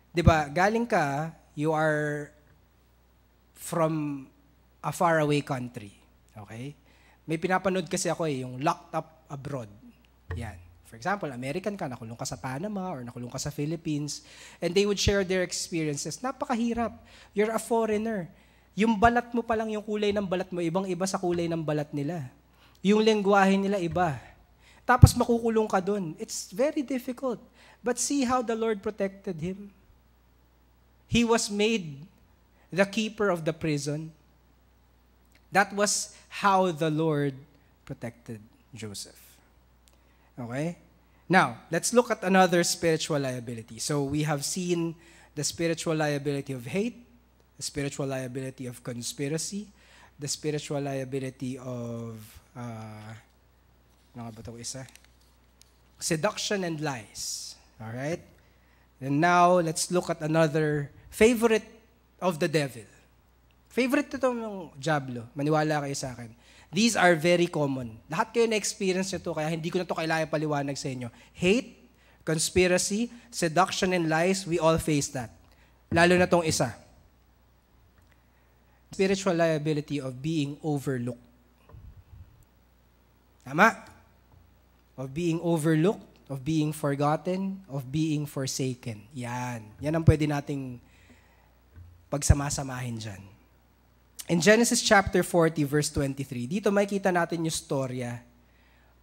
'di ba, galing ka, you are from a faraway country. Okay? May pinapanood kasi ako yung Locked Up Abroad. Yan. For example, American ka, nakulong ka sa Panama or nakulong ka sa Philippines, and they would share their experiences. Napakahirap. You're a foreigner. Yung balat mo pa lang, yung kulay ng balat mo, ibang-iba sa kulay ng balat nila. Yung lengguwahe nila, iba. Tapos makukulong ka dun. It's very difficult. But see how the Lord protected him. He was made the keeper of the prison. That was how the Lord protected Joseph. Okay? Now, let's look at another spiritual liability. So we have seen the spiritual liability of hate, the spiritual liability of conspiracy, the spiritual liability of ano nga ba ito isa? Seduction and lies. Alright? And now, let's look at another favorite of the devil. Favorite ito ng Diablo. Maniwala kayo sa akin. These are very common. Lahat kayo na-experience nito, kaya hindi ko na ito kailangan paliwanag sa inyo. Hate, conspiracy, seduction, and lies, we all face that. Lalo na itong isa. Spiritual liability of being overlooked. Tama? Of being overlooked, of being forgotten, of being forsaken. Yan. Yan ang pwede nating pagsamasamahin dyan. In Genesis chapter 40, verse 23, dito makikita natin yung storya,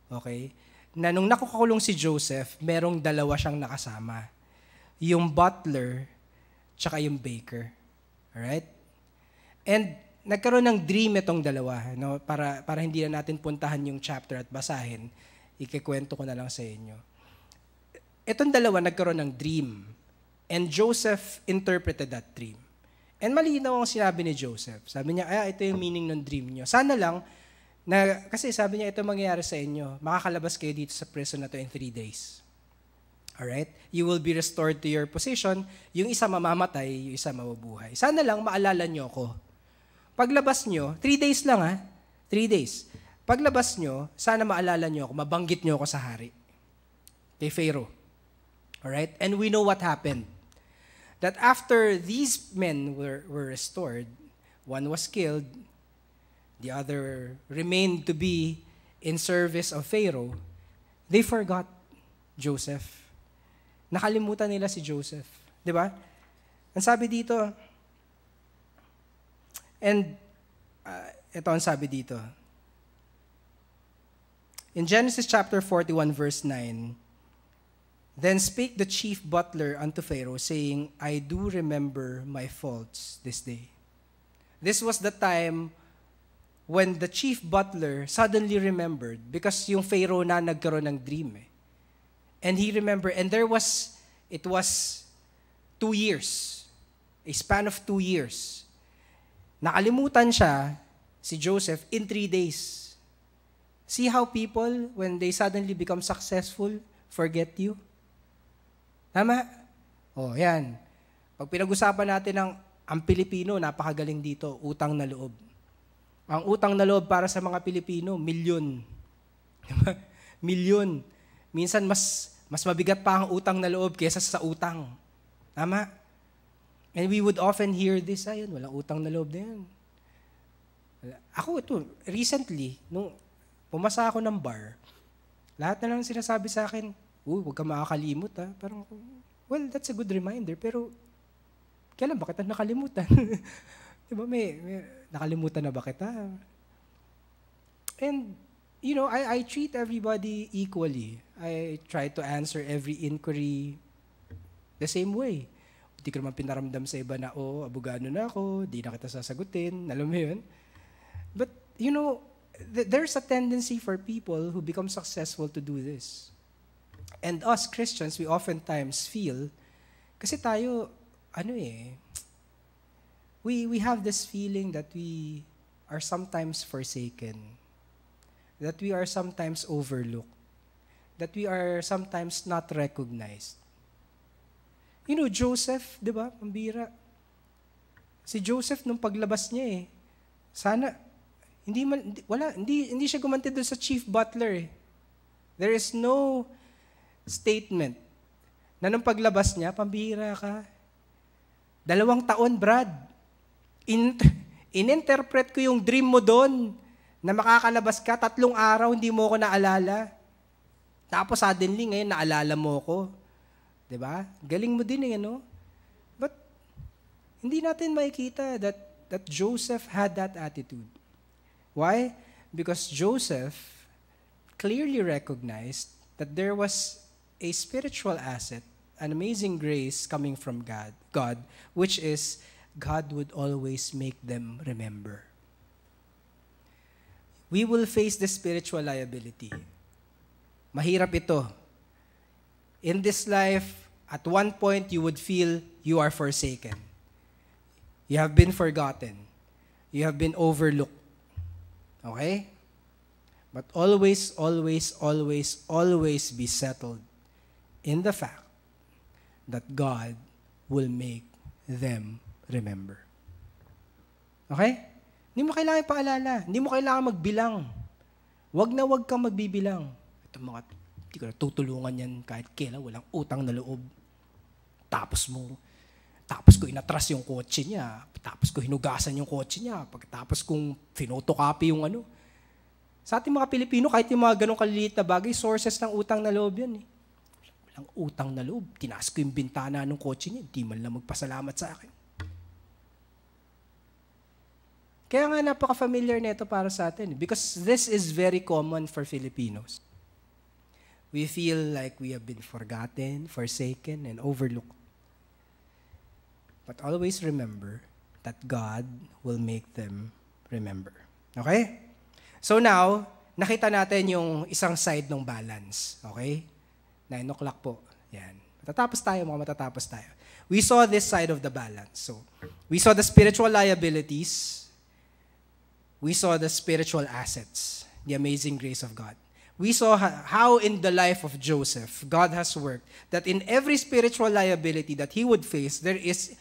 okay, na nung nakukulong si Joseph, merong dalawa siyang nakasama. Yung butler, tsaka yung baker. Alright? And nagkaroon ng dream itong dalawa, no? Para hindi na natin puntahan yung chapter at basahin, ikikwento ko na lang sa inyo. Itong dalawa nagkaroon ng dream, and Joseph interpreted that dream. And malinaw ang sinabi ni Joseph. Sabi niya, ito yung meaning ng dream niyo. Sana lang, kasi sabi niya, ito mangyayari sa inyo. Makakalabas kayo dito sa prison na to in 3 days. Alright? You will be restored to your position. Yung isa mamamatay, yung isa mabubuhay. Sana lang, maalala niyo ako. Paglabas niyo, 3 days lang 3 days. Paglabas niyo, sana maalala niyo ako, mabanggit niyo ako sa hari. Kay Pharaoh. Alright? And we know what happened. That after these men were restored, one was killed, the other remained to be in service of Pharaoh, they forgot Joseph. Nakalimutan nila si Joseph. Di ba? Ang sabi dito, and ito ang sabi dito. In Genesis chapter 41, verse 9, then spake the chief butler unto Pharaoh, saying, I do remember my faults this day. This was the time when the chief butler suddenly remembered, because yung Pharaoh na nagkaroon ng dream. And he remembered, and it was 2 years, a span of 2 years. Nakalimutan siya, si Joseph, in 3 days. See how people, when they suddenly become successful, forget you? Tama? Yan. Pag pinag-usapan natin ang Pilipino, napakagaling dito, utang na loob. Ang utang na loob para sa mga Pilipino, milyon. Milyon. Minsan mas mabigat pa ang utang na loob kaysa sa utang. Tama? And we would often hear this, ayun, walang utang na loob na yan. Ako ito, recently, nung pumasa ako ng bar, lahat na lang sinasabi sa akin, huwag ka makakalimot Parang, well, that's a good reminder, pero kailan ba kita nakalimutan? Diba, may nakalimutan na ba kita? And, I treat everybody equally. I try to answer every inquiry the same way. Hindi ko naman pinaramdam sa iba na, abogado na ako, di na kita sasagutin, alam mo yun? But, there's a tendency for people who become successful to do this. And us Christians, we oftentimes feel, kasi tayo, we have this feeling that we are sometimes forsaken, that we are sometimes overlooked, that we are sometimes not recognized. Joseph, di ba, pambira. Si Joseph, nung paglabas niya sana, hindi siya gumanti doon sa chief butler There is no statement na nung paglabas niya, pambihira ka. 2 taon, Brad. In ininterpret ko yung dream mo doon na makakalabas ka, 3 araw, hindi mo ako naalala. Tapos suddenly, ngayon, naalala mo ako. Diba? Galing mo din no? But, hindi natin makikita that Joseph had that attitude. Why? Because Joseph clearly recognized that there was a spiritual asset, an amazing grace coming from God, which is God would always make them remember. We will face the spiritual liability. Mahirap ito. In this life, at one point, you would feel you are forsaken. You have been forgotten. You have been overlooked. Okay? But always, always, always, always be settled in the fact that God will make them remember. Okay? Hindi mo kailangan ipaalala. Hindi mo kailangan magbilang. Wag na wag kang magbibilang. Ito mga, hindi ko na tutulungan yan kahit kailan, walang utang na loob. Tapos ko inatras yung kotse niya. Tapos ko hinugasan yung kotse niya. Pagkatapos kong finotocopy yung ano. Sa ating mga Pilipino, kahit yung mga ganong kaliliit na bagay, sources ng utang na loob yan. Walang utang na loob. Tinaas ko yung bintana ng kotse niya. Hindi man lang magpasalamat sa akin. Kaya nga napaka-familiar nito para sa atin. Because this is very common for Filipinos. We feel like we have been forgotten, forsaken, and overlooked. But always remember that God will make them remember. Okay? So now, nakita natin yung isang side ng balance. Okay? 9 o'clock po. Yan. Matatapos tayo. We saw this side of the balance. So, we saw the spiritual liabilities. We saw the spiritual assets. The amazing grace of God. We saw how in the life of Joseph, God has worked that in every spiritual liability that he would face, there is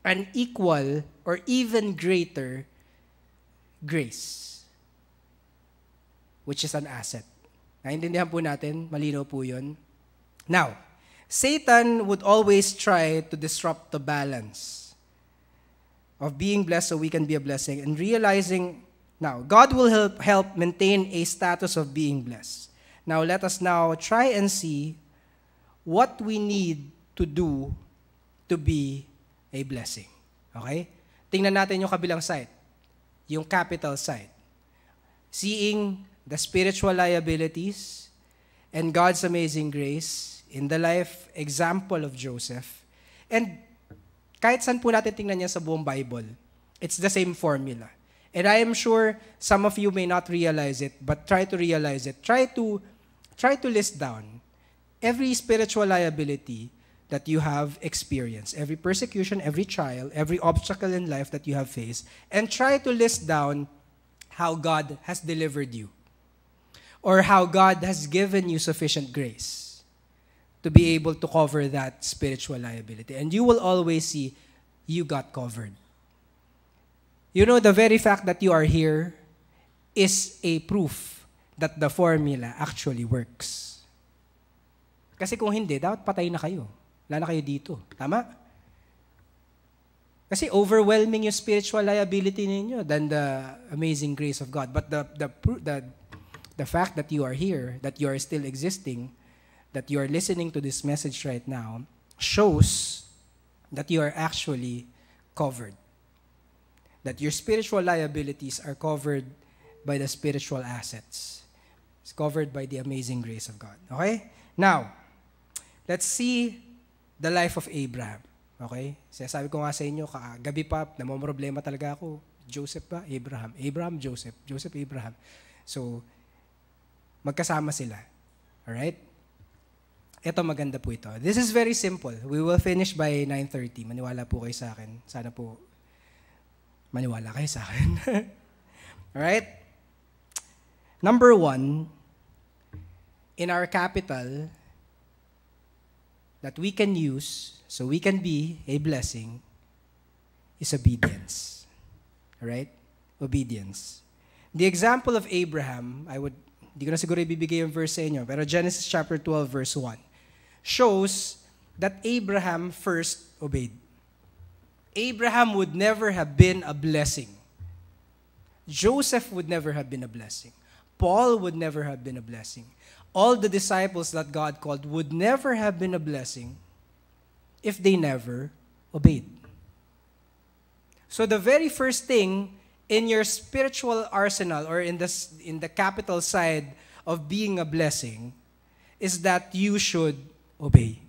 an equal or even greater grace, which is an asset. Naintindihan po natin, malinaw po yun. Now, Satan would always try to disrupt the balance of being blessed so we can be a blessing and realizing, now, God will help maintain a status of being blessed. Now, let us now try and see what we need to do to be a blessing. Okay? Tingnan natin yung kabilang side, yung capital side. Seeing the spiritual liabilities and God's amazing grace in the life example of Joseph. And kahit saan po natin tingnan yan sa buong Bible, it's the same formula. And I am sure some of you may not realize it, but try to realize it. Try to list down every spiritual liability that you have experienced, every persecution, every trial, every obstacle in life that you have faced, and try to list down how God has delivered you, or how God has given you sufficient grace to be able to cover that spiritual liability. And you will always see you got covered. You know, the very fact that you are here is a proof that the formula actually works. Kasi kung hindi, dapat patay na kayo. Wala na kayo dito. Tama? Kasi overwhelming yung spiritual liability ninyo than the amazing grace of God. But the fact that you are here, that you are still existing, that you are listening to this message right now, shows that you are actually covered. That your spiritual liabilities are covered by the spiritual assets. It's covered by the amazing grace of God. Okay? Now, let's see the life of Abraham. Okay? Sabi ko nga sa inyo, gabi pa, namomroblema talaga ako. Joseph pa? Abraham. Abraham, Joseph. Joseph, Abraham. So, magkasama sila. Alright? Ito, maganda po ito. This is very simple. We will finish by 9:30. Maniwala po kayo sa akin. Sana po maniwala kayo sa akin. Alright? Number 1, in our capital that we can use so we can be a blessing is obedience. Alright? Obedience. The example of Abraham, hindi ko na siguro ibibigay yung verse sa inyo, pero Genesis chapter 12 verse 1 shows that Abraham first obeyed. Abraham would never have been a blessing Joseph would never have been a blessing. Paul would never have been a blessing. All the disciples that God called would never have been a blessing if they never obeyed. So the very first thing in your spiritual arsenal or in the capital side of being a blessing is that you should obey.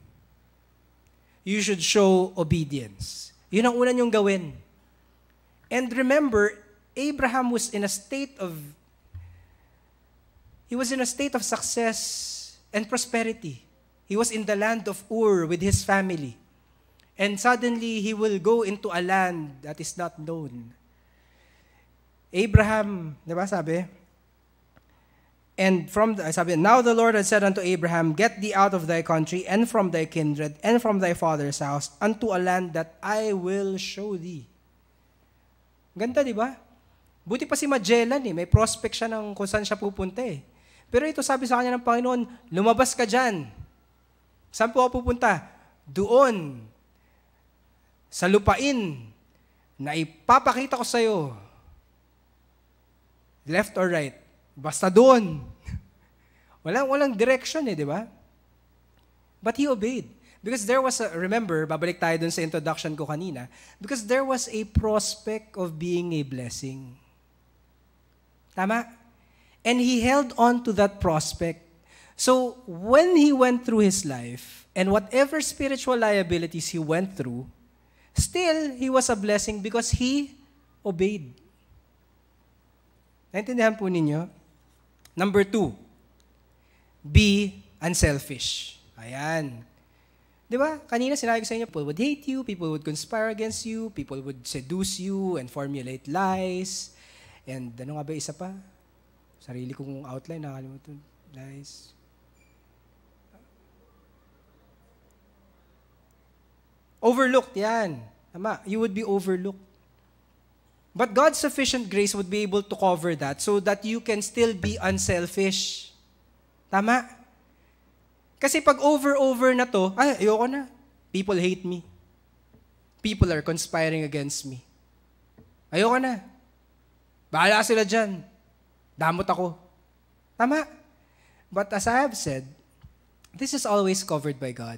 You should show obedience. Yun ang una niyong gawin. And remember, Abraham was in a state of success and prosperity. He was in the land of Ur with his family. And suddenly, he will go into a land that is not known. Abraham, di ba sabi? And sabi, now the Lord had said unto Abraham, get thee out of thy country, and from thy kindred, and from thy father's house, unto a land that I will show thee. Ganda, di ba? Buti pa si Magellan may prospect siya ng kung saan siya pupunta Pero ito sabi sa kanya ng Panginoon, lumabas ka dyan. Saan po ako pupunta? Doon. Sa lupain na ipapakita ko sa'yo. Left or right? Basta doon. Walang direction di ba? But he obeyed. Because there was remember, babalik tayo dun sa introduction ko kanina, because there was a prospect of being a blessing. Tama? And he held on to that prospect. So, when he went through his life, and whatever spiritual liabilities he went through, still, he was a blessing because he obeyed. Naintindihan po ninyo? Number 2, be unselfish. Ayan. Di ba? Kanina sinabi ko sa inyo, people would hate you, people would conspire against you, people would seduce you and formulate lies. And ano nga ba isa pa? Sarili kong outline, nakalimutan. Lies. Overlooked, yan. Tama, you would be overlooked. But God's sufficient grace would be able to cover that so that you can still be unselfish. Tama? Kasi pag over na to, ayoko na. People hate me. People are conspiring against me. Ayoko na. Bahala sila dyan. Damot ako. Tama? But as I have said, this is always covered by God.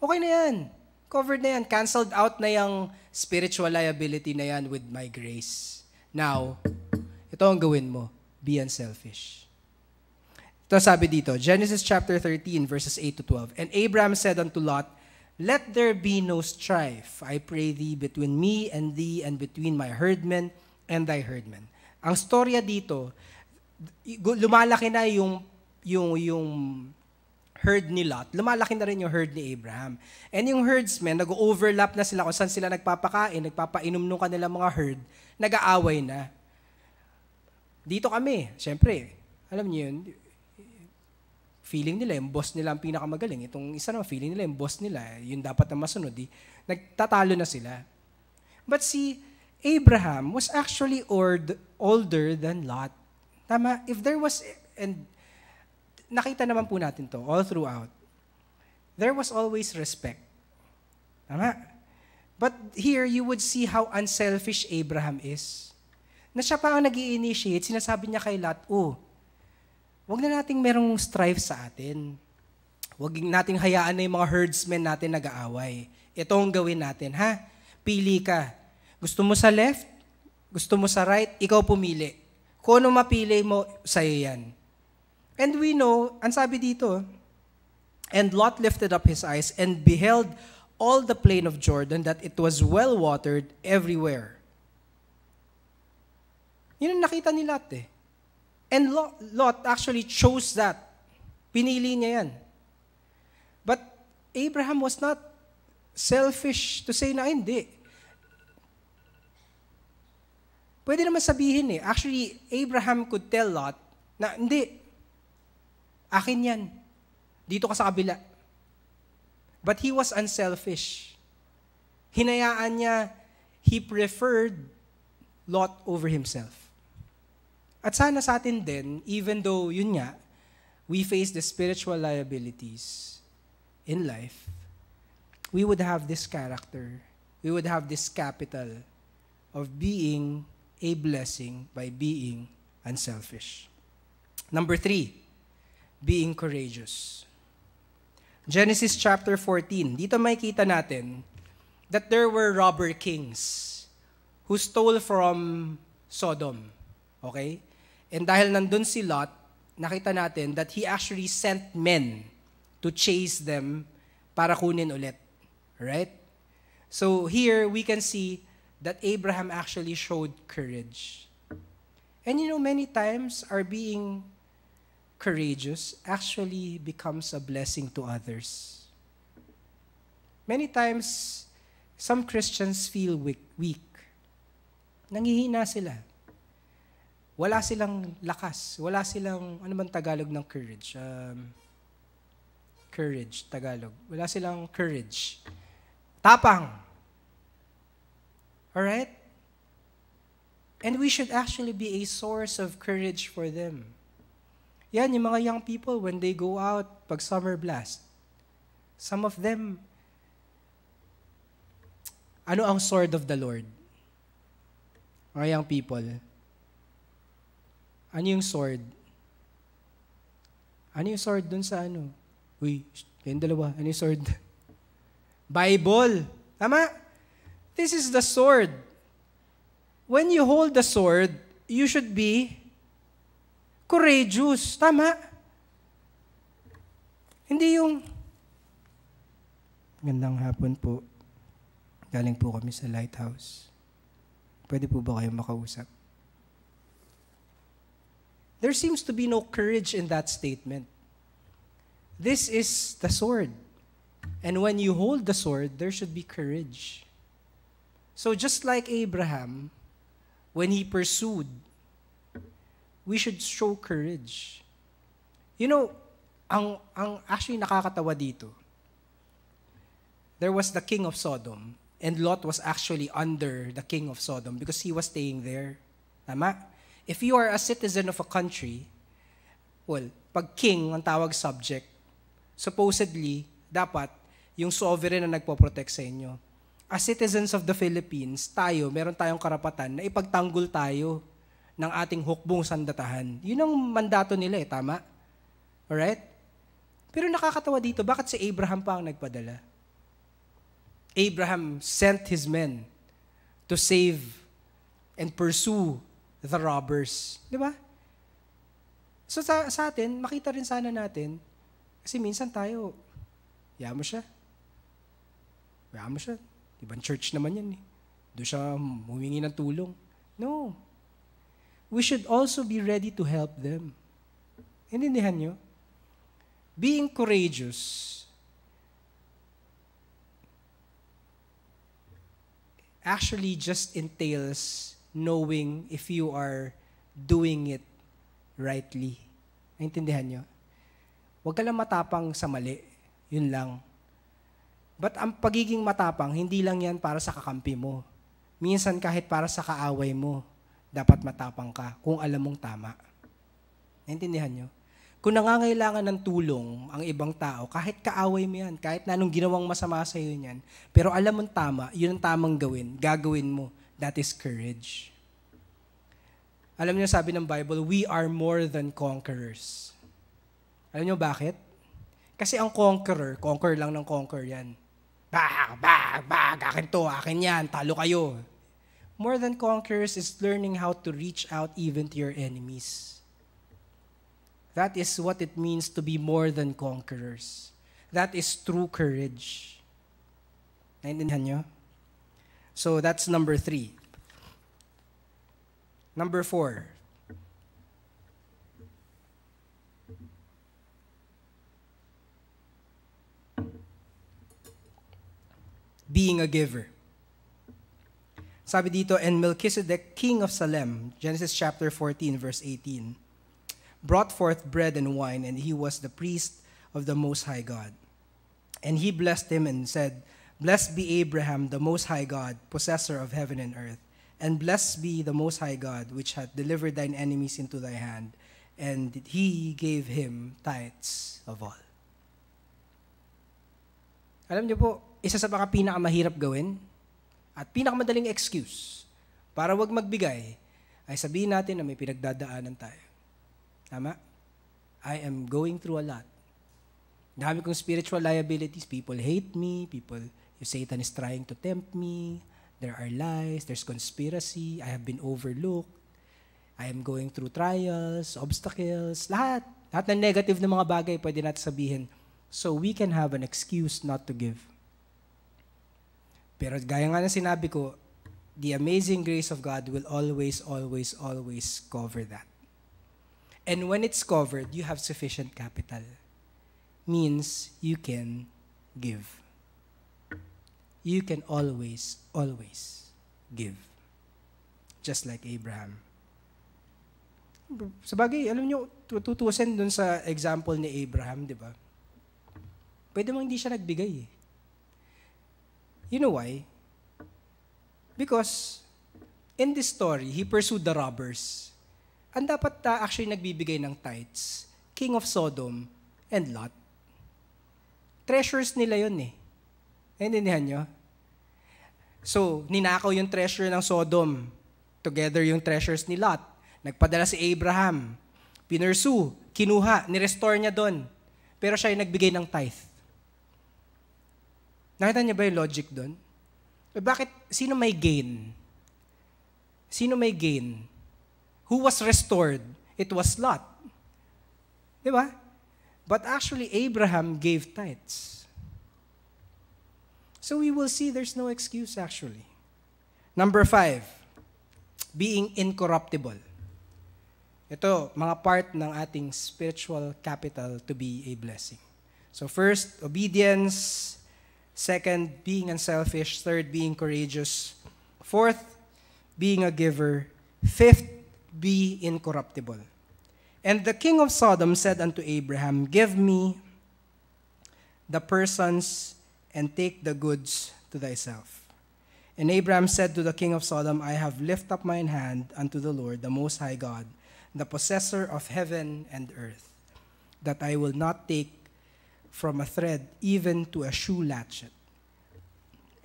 Okay na yan. Covered na yan. Canceled out na yung spiritual liability na yan with my grace. Now, ito ang gawin mo. Be unselfish. Ito sabi dito, Genesis chapter 13, verses 8 to 12. And Abraham said unto Lot, let there be no strife, I pray thee, between me and thee, and between my herdmen and thy herdmen. Ang storya dito, lumalaki na yung herd ni Lot, lumalaki na rin yung herd ni Abraham. And yung herdsmen, nag-overlap na sila kung saan sila nagpapakain, nagpapainom nung kanilang mga herd, nag-aaway na. Dito kami, syempre, alam niyo yun, feeling nila, yung boss nila ang pinakamagaling. Itong isa naman, feeling nila, yung boss nila, yun dapat na masunod, nagtatalo na sila. But si Abraham was actually older than Lot. Tama? If there was, and nakita naman po natin to all throughout, there was always respect. Tama? But here, you would see how unselfish Abraham is. Na siya pa ang nag-i-initiate, sinasabi niya kay Lot, wag na nating merong strife sa atin. Wag nating hayaan na yung mga herdsmen natin nag-aaway. Ito ang gawin natin, ha? Pili ka. Gusto mo sa left? Gusto mo sa right? Ikaw pumili. Kung ano mapili mo, sa'yo yan. And we know, ang sabi dito, and Lot lifted up his eyes and beheld all the plain of Jordan, that it was well watered everywhere. Yun ang nakita ni Lot And Lot actually chose that. Pinili niya yan. But Abraham was not selfish to say na hindi. Pwede naman sabihin Actually, Abraham could tell Lot na hindi. Akin yan. Dito ka sa kabila. But he was unselfish. Hinayaan niya, he preferred Lot over himself. At sana sa atin din, even though, yun nga, we face the spiritual liabilities in life, we would have this character, we would have this capital of being a blessing by being unselfish. Number 3, being courageous. Genesis chapter 14, dito makikita natin that there were robber kings who stole from Sodom. Okay? And dahil nandun si Lot, nakita natin that he actually sent men to chase them para kunin ulit. Right? So here we can see that Abraham actually showed courage. And many times our being courageous actually becomes a blessing to others. Many times, some Christians feel weak. Nangihina sila. Wala silang lakas. Wala silang, ano bang Tagalog ng courage? Courage, Tagalog. Wala silang courage. Tapang. Alright? And we should actually be a source of courage for them. Yan, yung mga young people, when they go out, pag summer blast, some of them, ano ang sword of the Lord? Mga young people, ano yung sword? Ano yung sword dun sa ano? Uy, kayong dalawa, ano yung sword? Bible. Tama? This is the sword. When you hold the sword, you should be courageous. Tama? Hindi yung, gandang hapon po. Galing po kami sa Lighthouse. Pwede po ba kayong makausap? There seems to be no courage in that statement. This is the sword. And when you hold the sword, there should be courage. So just like Abraham, when he pursued, we should show courage. Ang actually nakakatawa dito, there was the king of Sodom, and Lot was actually under the king of Sodom because he was staying there. Tama? If you are a citizen of a country, well, pag king ang tawag subject, supposedly, dapat yung sovereign na nagpo-protect sa inyo. As citizens of the Philippines, meron tayong karapatan na ipagtanggol tayo ng ating hukbong sandatahan. Yun ang mandato nila tama? Alright? Pero nakakatawa dito, bakit si Abraham pa ang nagpadala? Abraham sent his men to save and pursue the robbers. Di ba? So sa atin, makita rin sana natin, kasi minsan tayo, yamo siya. Ibang church naman yan Doon siya humingi ng tulong. No. We should also be ready to help them. Intindihan nyo? Being courageous actually just entails knowing if you are doing it rightly. Naintindihan nyo? Huwag ka lang matapang sa mali. Yun lang. But ang pagiging matapang, hindi lang yan para sa kakampi mo. Minsan kahit para sa kaaway mo, dapat matapang ka kung alam mong tama. Naintindihan nyo? Kung nangangailangan ng tulong ang ibang tao, kahit kaaway mo yan, kahit na anong ginawang masama sa iyo yan, pero alam mong tama, yun ang tamang gagawin mo. That is courage. Alam niyo, sabi ng Bible, we are more than conquerors. Alam niyo bakit? Kasi ang conqueror lang ng conquer yan. Akin to, akin yan, talo kayo. More than conquerors is learning how to reach out even to your enemies. That is what it means to be more than conquerors. That is true courage. Naintindihan nyo? So that's number 3. Number 4. Being a giver. Sabi dito, and Melchizedek, king of Salem, Genesis chapter 14, verse 18, brought forth bread and wine, and he was the priest of the Most High God. And he blessed him and said, Blessed be Abraham, the Most High God, possessor of heaven and earth. And blessed be the Most High God, which hath delivered thine enemies into thy hand. And he gave him tithes of all. Alam niyo po, isa sa mga pinakamahirap gawin at pinakamadaling excuse para wag magbigay ay sabihin natin na may pinagdadaanan tayo. Tama? I am going through a lot. Dami kong spiritual liabilities. People hate me. Satan is trying to tempt me. There are lies. There's conspiracy. I have been overlooked. I am going through trials, obstacles, lahat. Lahat ng negative na mga bagay pwede natin sabihin. So we can have an excuse not to give. Pero gaya nga ng sinabi ko, the amazing grace of God will always, always, always cover that. And when it's covered, you have sufficient capital. Means you can give. You can always, always give. Just like Abraham. Sabagay, alam nyo, tutusin dun sa example ni Abraham, di ba? Pwede mo hindi siya nagbigay eh. You know why? Because in this story, he pursued the robbers. Ang dapat actually nagbibigay ng tithes, King of Sodom and Lot. Treasures nila yun eh. Naintindihan nyo? So, ninakaw yung treasure ng Sodom. Together yung treasures ni Lot. Nagpadala si Abraham. Pinursu, kinuha, nirestore niya doon. Pero siya yung nagbigay ng tithe. Nakita niyo ba yung logic doon? Bakit? Sino may gain? Sino may gain? Who was restored? It was Lot. Di ba? But actually, Abraham gave tithes. So we will see there's no excuse actually. Number 5, being incorruptible. Ito, mga part ng ating spiritual capital to be a blessing. So first, obedience. Second, being unselfish. Third, being courageous. Fourth, being a giver. Fifth, be incorruptible. And the king of Sodom said unto Abraham, give me the persons and take the goods to thyself. And Abraham said to the king of Sodom, I have lifted up mine hand unto the Lord, the Most High God, the possessor of heaven and earth, that I will not take from a thread even to a shoe latchet,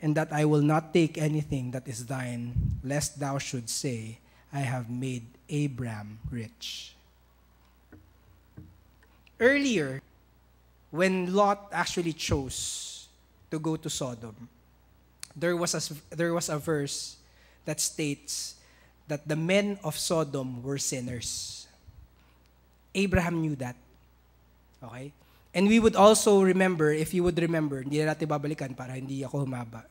and that I will not take anything that is thine, lest thou should say, I have made Abraham rich. Earlier, when Lot actually chose to go to Sodom, there was a verse that states that the men of Sodom were sinners. Abraham knew that. Okay? And we would also remember, if you would remember, hindi na natin babalikan para hindi ako humaba,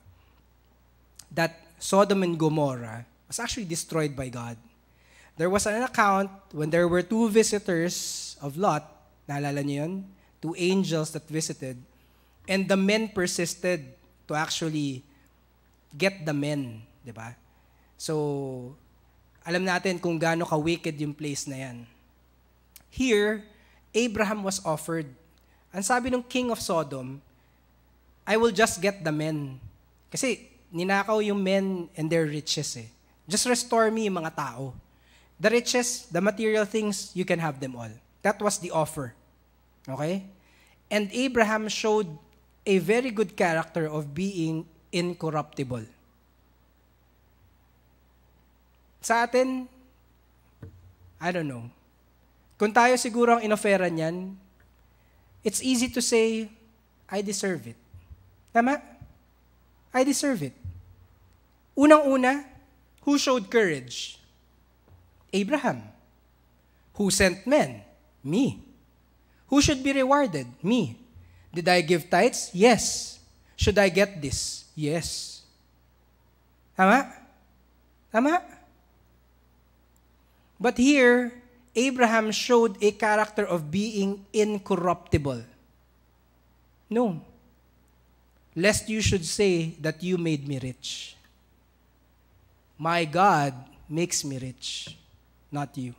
that Sodom and Gomorrah was actually destroyed by God. There was an account when there were 2 visitors of Lot, naalala niyo yun? 2 angels that visited, and the men persisted to actually get the men, di ba? So, alam natin kung gaano ka-wicked yung place na yan. Here, Abraham was offered. Ang sabi ng king of Sodom, I will just get the men. Kasi ninakaw yung men and their riches eh. Just restore me yung mga tao. The riches, the material things, you can have them all. That was the offer. Okay? And Abraham showed a very good character of being incorruptible. Sa atin, I don't know. Kung tayo siguro ang inofera niyan, it's easy to say, I deserve it. Tama? I deserve it. Unang-una, who showed courage? Abraham. Who sent men? Me. Who should be rewarded? Me. Did I give tithes? Yes. Should I get this? Yes. Tama? Tama? But here, Abraham showed a character of being incorruptible. No. Lest you should say that you made me rich. My God makes me rich, not you.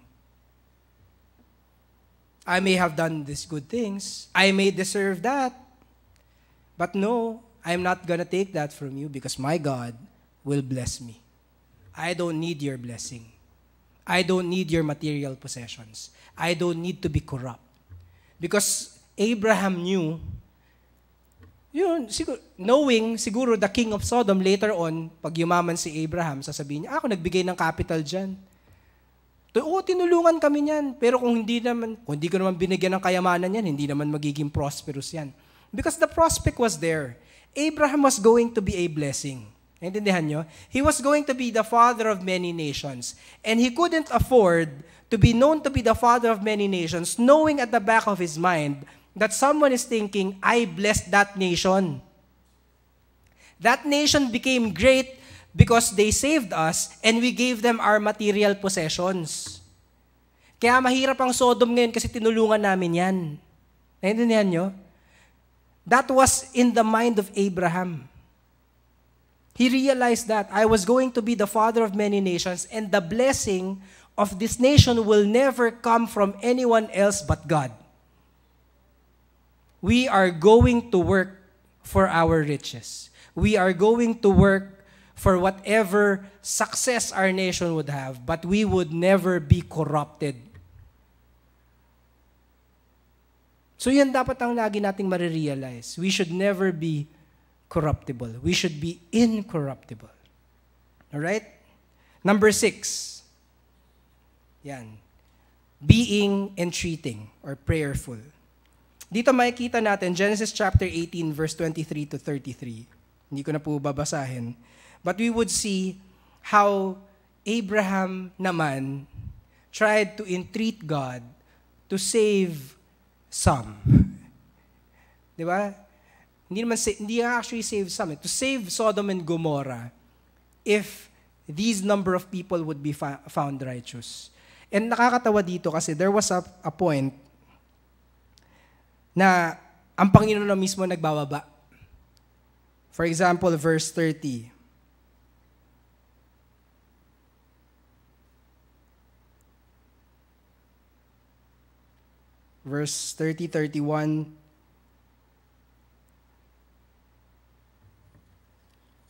I may have done these good things. I may deserve that. But no, I'm not going to take that from you because my God will bless me. I don't need your blessing. I don't need your material possessions. I don't need to be corrupt. Because Abraham knew, knowing siguro the king of Sodom later on, pag yumaman si Abraham, sasabihin niya, ako nagbigay ng capital dyan. Tinulungan kami niyan. Pero kung hindi ko naman binigyan ng kayamanan yan, hindi naman magiging prosperous yan. Because the prospect was there. Abraham was going to be a blessing. Naintindihan nyo? He was going to be the father of many nations. And he couldn't afford to be known to be the father of many nations, knowing at the back of his mind that someone is thinking, I blessed that nation. That nation became great because they saved us and we gave them our material possessions. Kaya mahirap ang Sodom ngayon kasi tinulungan namin yan. Naintindihan nyo? That was in the mind of Abraham. He realized that I was going to be the father of many nations and the blessing of this nation will never come from anyone else but God. We are going to work for our riches. We are going to work for whatever success our nation would have, but we would never be corrupted. So yan dapat ang lagi nating marirealize. We should never be corruptible. We should be incorruptible. Alright? Number 6. Yan. Being entreating or prayerful. Dito makikita natin, Genesis chapter 18, verse 23 to 33. Hindi ko na po babasahin. But we would see how Abraham naman tried to entreat God to save some. Di ba? Hindi actually save some. To save Sodom and Gomorrah if these number of people would be found righteous. And nakakatawa dito kasi there was a point na ang Panginoon na mismo nagbababa. For example, verse 30. Verse 30, 31.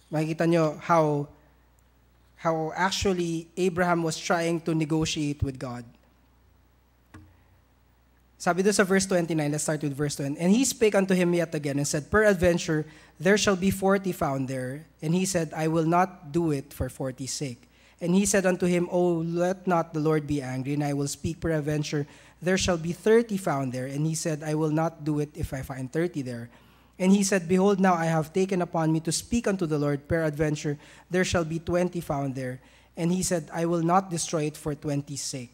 Makikita nyo how actually Abraham was trying to negotiate with God. Sabi doon sa verse 29, let's start with verse 20. And he spake unto him yet again and said, Peradventure, there shall be 40 found there. And he said, I will not do it for 40's sake. And he said unto him, O let not the Lord be angry, and I will speak peradventure, there shall be 30 found there. And he said, I will not do it if I find 30 there. And he said, Behold, now I have taken upon me to speak unto the Lord, peradventure, there shall be 20 found there. And he said, I will not destroy it for 20's sake.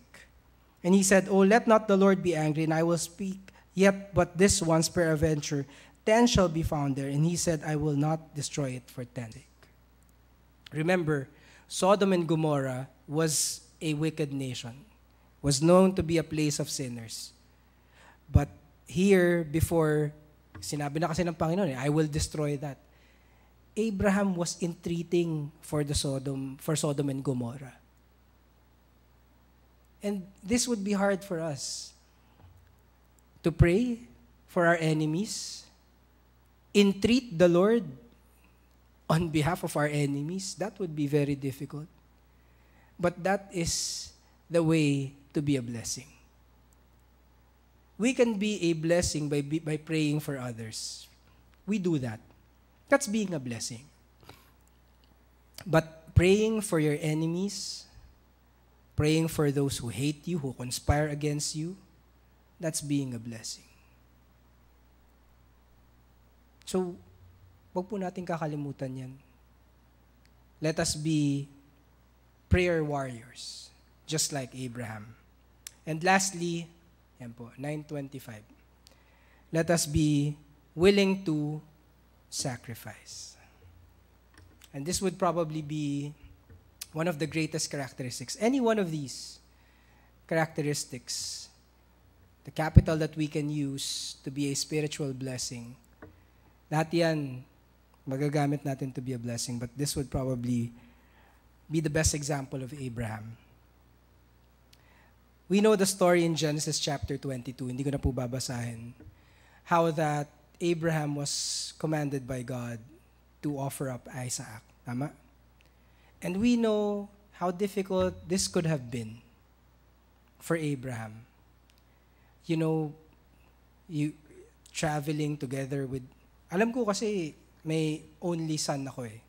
And he said, O let not the Lord be angry, and I will speak yet but this once, peradventure, 10 shall be found there. And he said, I will not destroy it for 10's sake. Remember, Sodom and Gomorrah was a wicked nation, was known to be a place of sinners. But here, before, sinabi na kasi ng Panginoon, I will destroy that. Abraham was entreating for Sodom and Gomorrah. And this would be hard for us to pray for our enemies, entreat the Lord on behalf of our enemies. That would be very difficult. But that is the way to be a blessing. We can be a blessing by praying for others. We do that. That's being a blessing. But praying for your enemies, praying for those who hate you, who conspire against you, that's being a blessing. So, wag po natin kakalimutan yan. Let us be prayer warriors, just like Abraham. And lastly, yan po, 9:25. Let us be willing to sacrifice. And this would probably be one of the greatest characteristics. Any one of these characteristics, the capital that we can use to be a spiritual blessing, lahat yan magagamit natin to be a blessing. But this would probably be the best example of Abraham. We know the story in Genesis chapter 22. Hindi ko na po babasahin. How that Abraham was commanded by God to offer up Isaac. Tama? And we know how difficult this could have been for Abraham. You know, you traveling together with... Alam ko kasi may only son ako eh.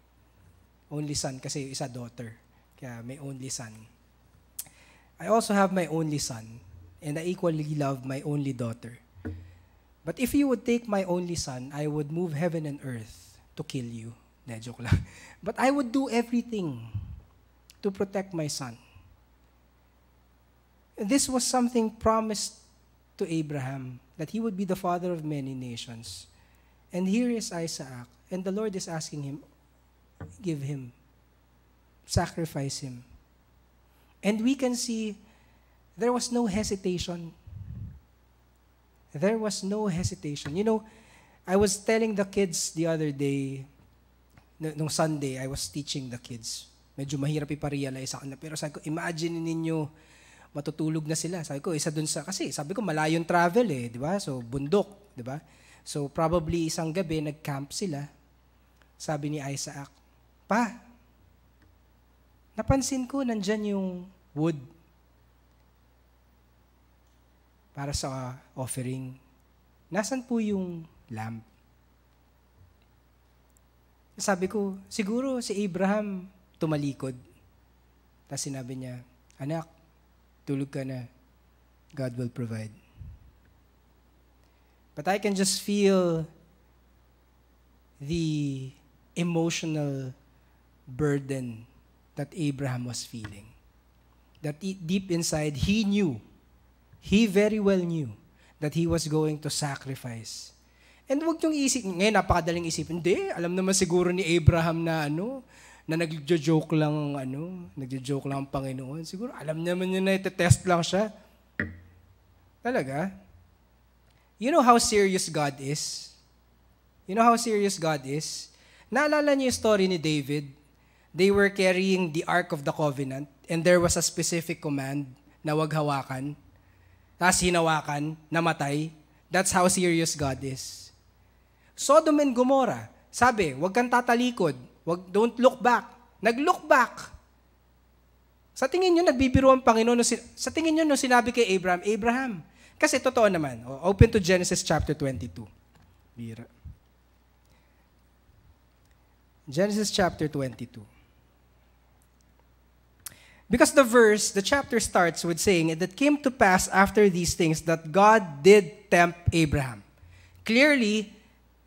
Only son kasi isa daughter. Kaya may only son. I also have my only son, and I equally love my only daughter. But if you would take my only son, I would move heaven and earth to kill you. Ne, joke lang. But I would do everything to protect my son. This was something promised to Abraham, that he would be the father of many nations. And here is Isaac, and the Lord is asking him, give him, sacrifice him. And we can see there was no hesitation. There was no hesitation. You know, I was telling the kids the other day, nung Sunday, I was teaching the kids. Medyo mahirap iparealize sa kanila. Pero sabi ko, imagine ninyo, matutulog na sila. Sabi ko, isa dun sa, kasi sabi ko, malayong travel eh, di ba? So, bundok, di ba? So, probably isang gabi, nag-camp sila. Sabi ni Isaac, Pa, napansin ko, nandyan yung wood para sa offering. Nasaan po yung lamp? Sabi ko, siguro si Abraham tumalikod. Tapos sinabi niya, anak, tulog ka na. God will provide. But I can just feel the emotional burden that Abraham was feeling. That deep inside, he knew, he very well knew that he was going to sacrifice. And huwag niyong isipin, ngayon napakadaling isipin, hindi, alam naman siguro ni Abraham na na nagjo-joke lang ang Panginoon. Siguro alam naman niya na ite-test lang siya. Talaga? You know how serious God is? You know how serious God is? Naalala niyo yung story ni David? They were carrying the Ark of the Covenant and there was a specific command na wag hawakan. Tapos hinawakan, namatay. That's how serious God is. Sodom and Gomorrah, sabi, wag kang tatalikod. Don't look back. Nag-look back. Sa tingin nyo, nagbibiro ang Panginoon. Sa tingin nyo, no, sinabi kay Abraham. Kasi totoo naman. Open to Genesis chapter 22. Bira. Genesis chapter 22. Because the chapter starts with saying, that came to pass after these things that God did tempt Abraham. Clearly,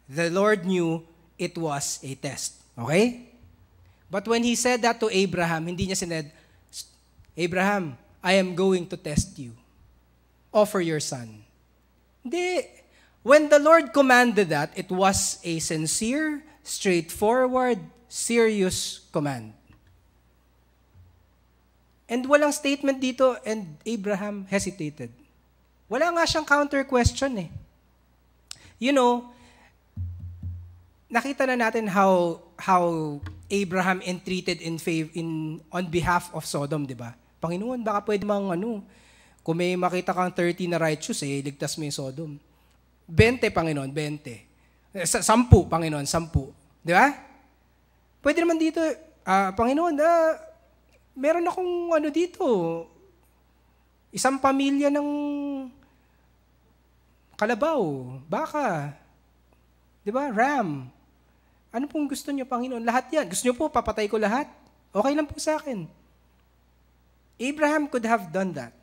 the Lord knew it was a test. Okay? But when he said that to Abraham, hindi niya sinad, Abraham, I am going to test you. Offer your son. Hindi. When the Lord commanded that, it was a sincere, straightforward, serious command. And walang statement dito, and Abraham hesitated. Wala nga siyang counter question eh. You know, nakita na natin how Abraham entreated on behalf of Sodom, di ba? Panginoon, baka pwede kung may makita kang 30 na righteous, ligtas mo yung Sodom. 20, Panginoon, 20. 10, Panginoon, 10. Di ba? Pwede naman dito, Panginoon, meron akong dito, isang pamilya ng kalabaw, baka, di ba, ram. Ano pong gusto niyo, Panginoon? Lahat yan. Gusto niyo po, papatay ko lahat? Okay lang po sa akin. Abraham could have done that.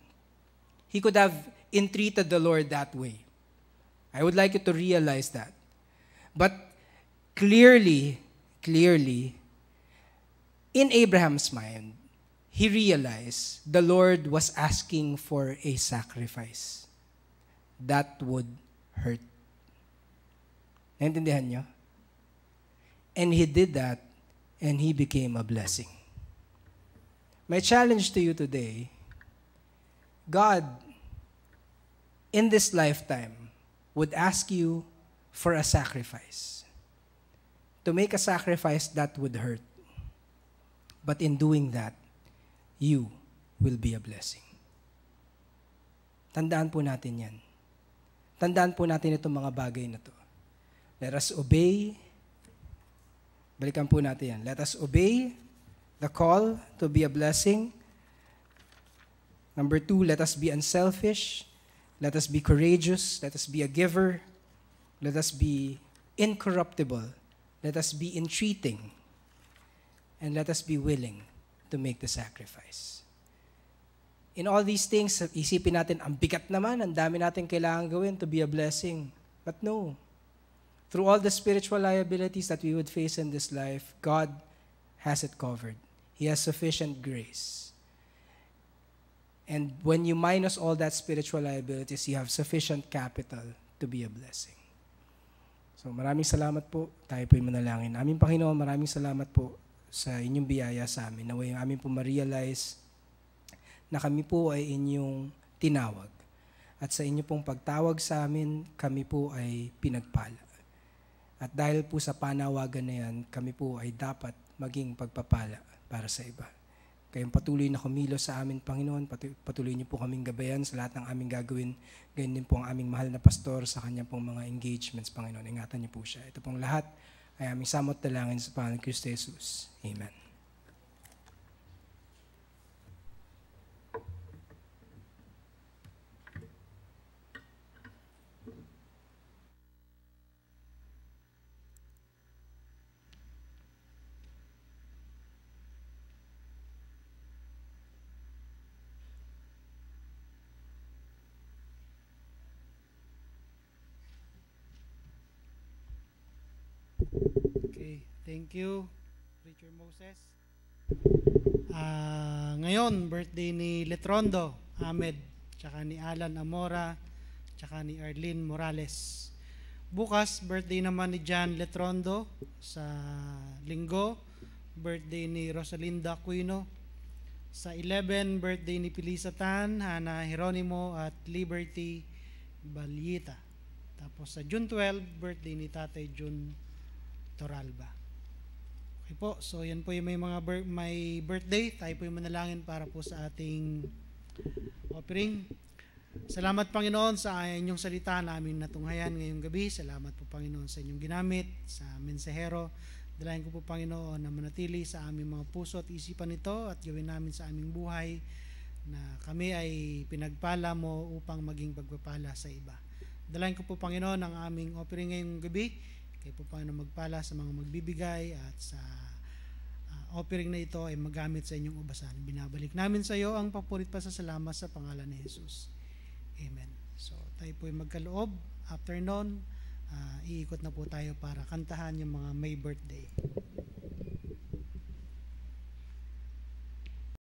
He could have entreated the Lord that way. I would like you to realize that. But clearly, in Abraham's mind, he realized the Lord was asking for a sacrifice that would hurt. Naintindihan niyo? And he did that, and he became a blessing. My challenge to you today, God, in this lifetime, would ask you for a sacrifice. To make a sacrifice that would hurt. But in doing that, you will be a blessing. Tandaan po natin yan. Tandaan po natin itong mga bagay na to. Let us obey. Balikan po natin yan. Let us obey the call to be a blessing. Number 2, let us be unselfish. Let us be courageous. Let us be a giver. Let us be incorruptible. Let us be entreating. And let us be willing to make the sacrifice. In all these things, isipin natin, ang bigat naman, ang dami natin kailangan gawin to be a blessing. But no. Through all the spiritual liabilities that we would face in this life, God has it covered. He has sufficient grace. And when you minus all that spiritual liabilities, you have sufficient capital to be a blessing. So maraming salamat po. Tayo po'y manalangin. Aming Panginoon, maraming salamat po sa inyong biyaya sa amin. Naway amin po ma-realize na kami po ay inyong tinawag. At sa inyo pong pagtawag sa amin, kami po ay pinagpala. At dahil po sa panawagan na yan, kami po ay dapat maging pagpapala para sa iba. Kayong patuloy na kumilos sa amin, Panginoon, patuloy niyo po kaming gabayan sa lahat ng aming gagawin. Ganyan din po ang aming mahal na pastor sa kanyang pong mga engagements, Panginoon. Ingatan niyo po siya. Ito pong lahat ay aming samot dalangin sa pangalan ng Kristo Jesus. Amen. Okay, thank you, Preacher Moses. Ngayon, birthday ni Letrondo Ahmed, tsaka ni Alan Amora, tsaka ni Arlene Morales. Bukas, birthday naman ni John Letrondo. Sa linggo, birthday ni Rosalinda Aquino. Sa 11, birthday ni Pilisa Tan, Hana Jeronimo at Liberty Balyita. Tapos sa June 12, birthday ni Tatay June Toralba. Okay po, so yan po yung may birthday. Tayo po yung manalangin para po sa ating offering. Salamat Panginoon sa inyong salita namin natunghayan ngayong gabi. Salamat po Panginoon sa inyong ginamit, sa mensahero. Dalayan ko po Panginoon na manatili sa aming mga puso at isipan ito at gawin namin sa aming buhay na kami ay pinagpala mo upang maging pagpapala sa iba. Dalayan ko po Panginoon ang aming offering ngayong gabi. Kayo po Panginoon magpala sa mga magbibigay at sa offering na ito ay magamit sa inyong ubasan. Binabalik namin sa iyo ang papurit pa sa salamat sa pangalan ni Jesus. Amen. So tayo po ay magkaloob. After noon, iikot na po tayo para kantahan yung mga may birthday.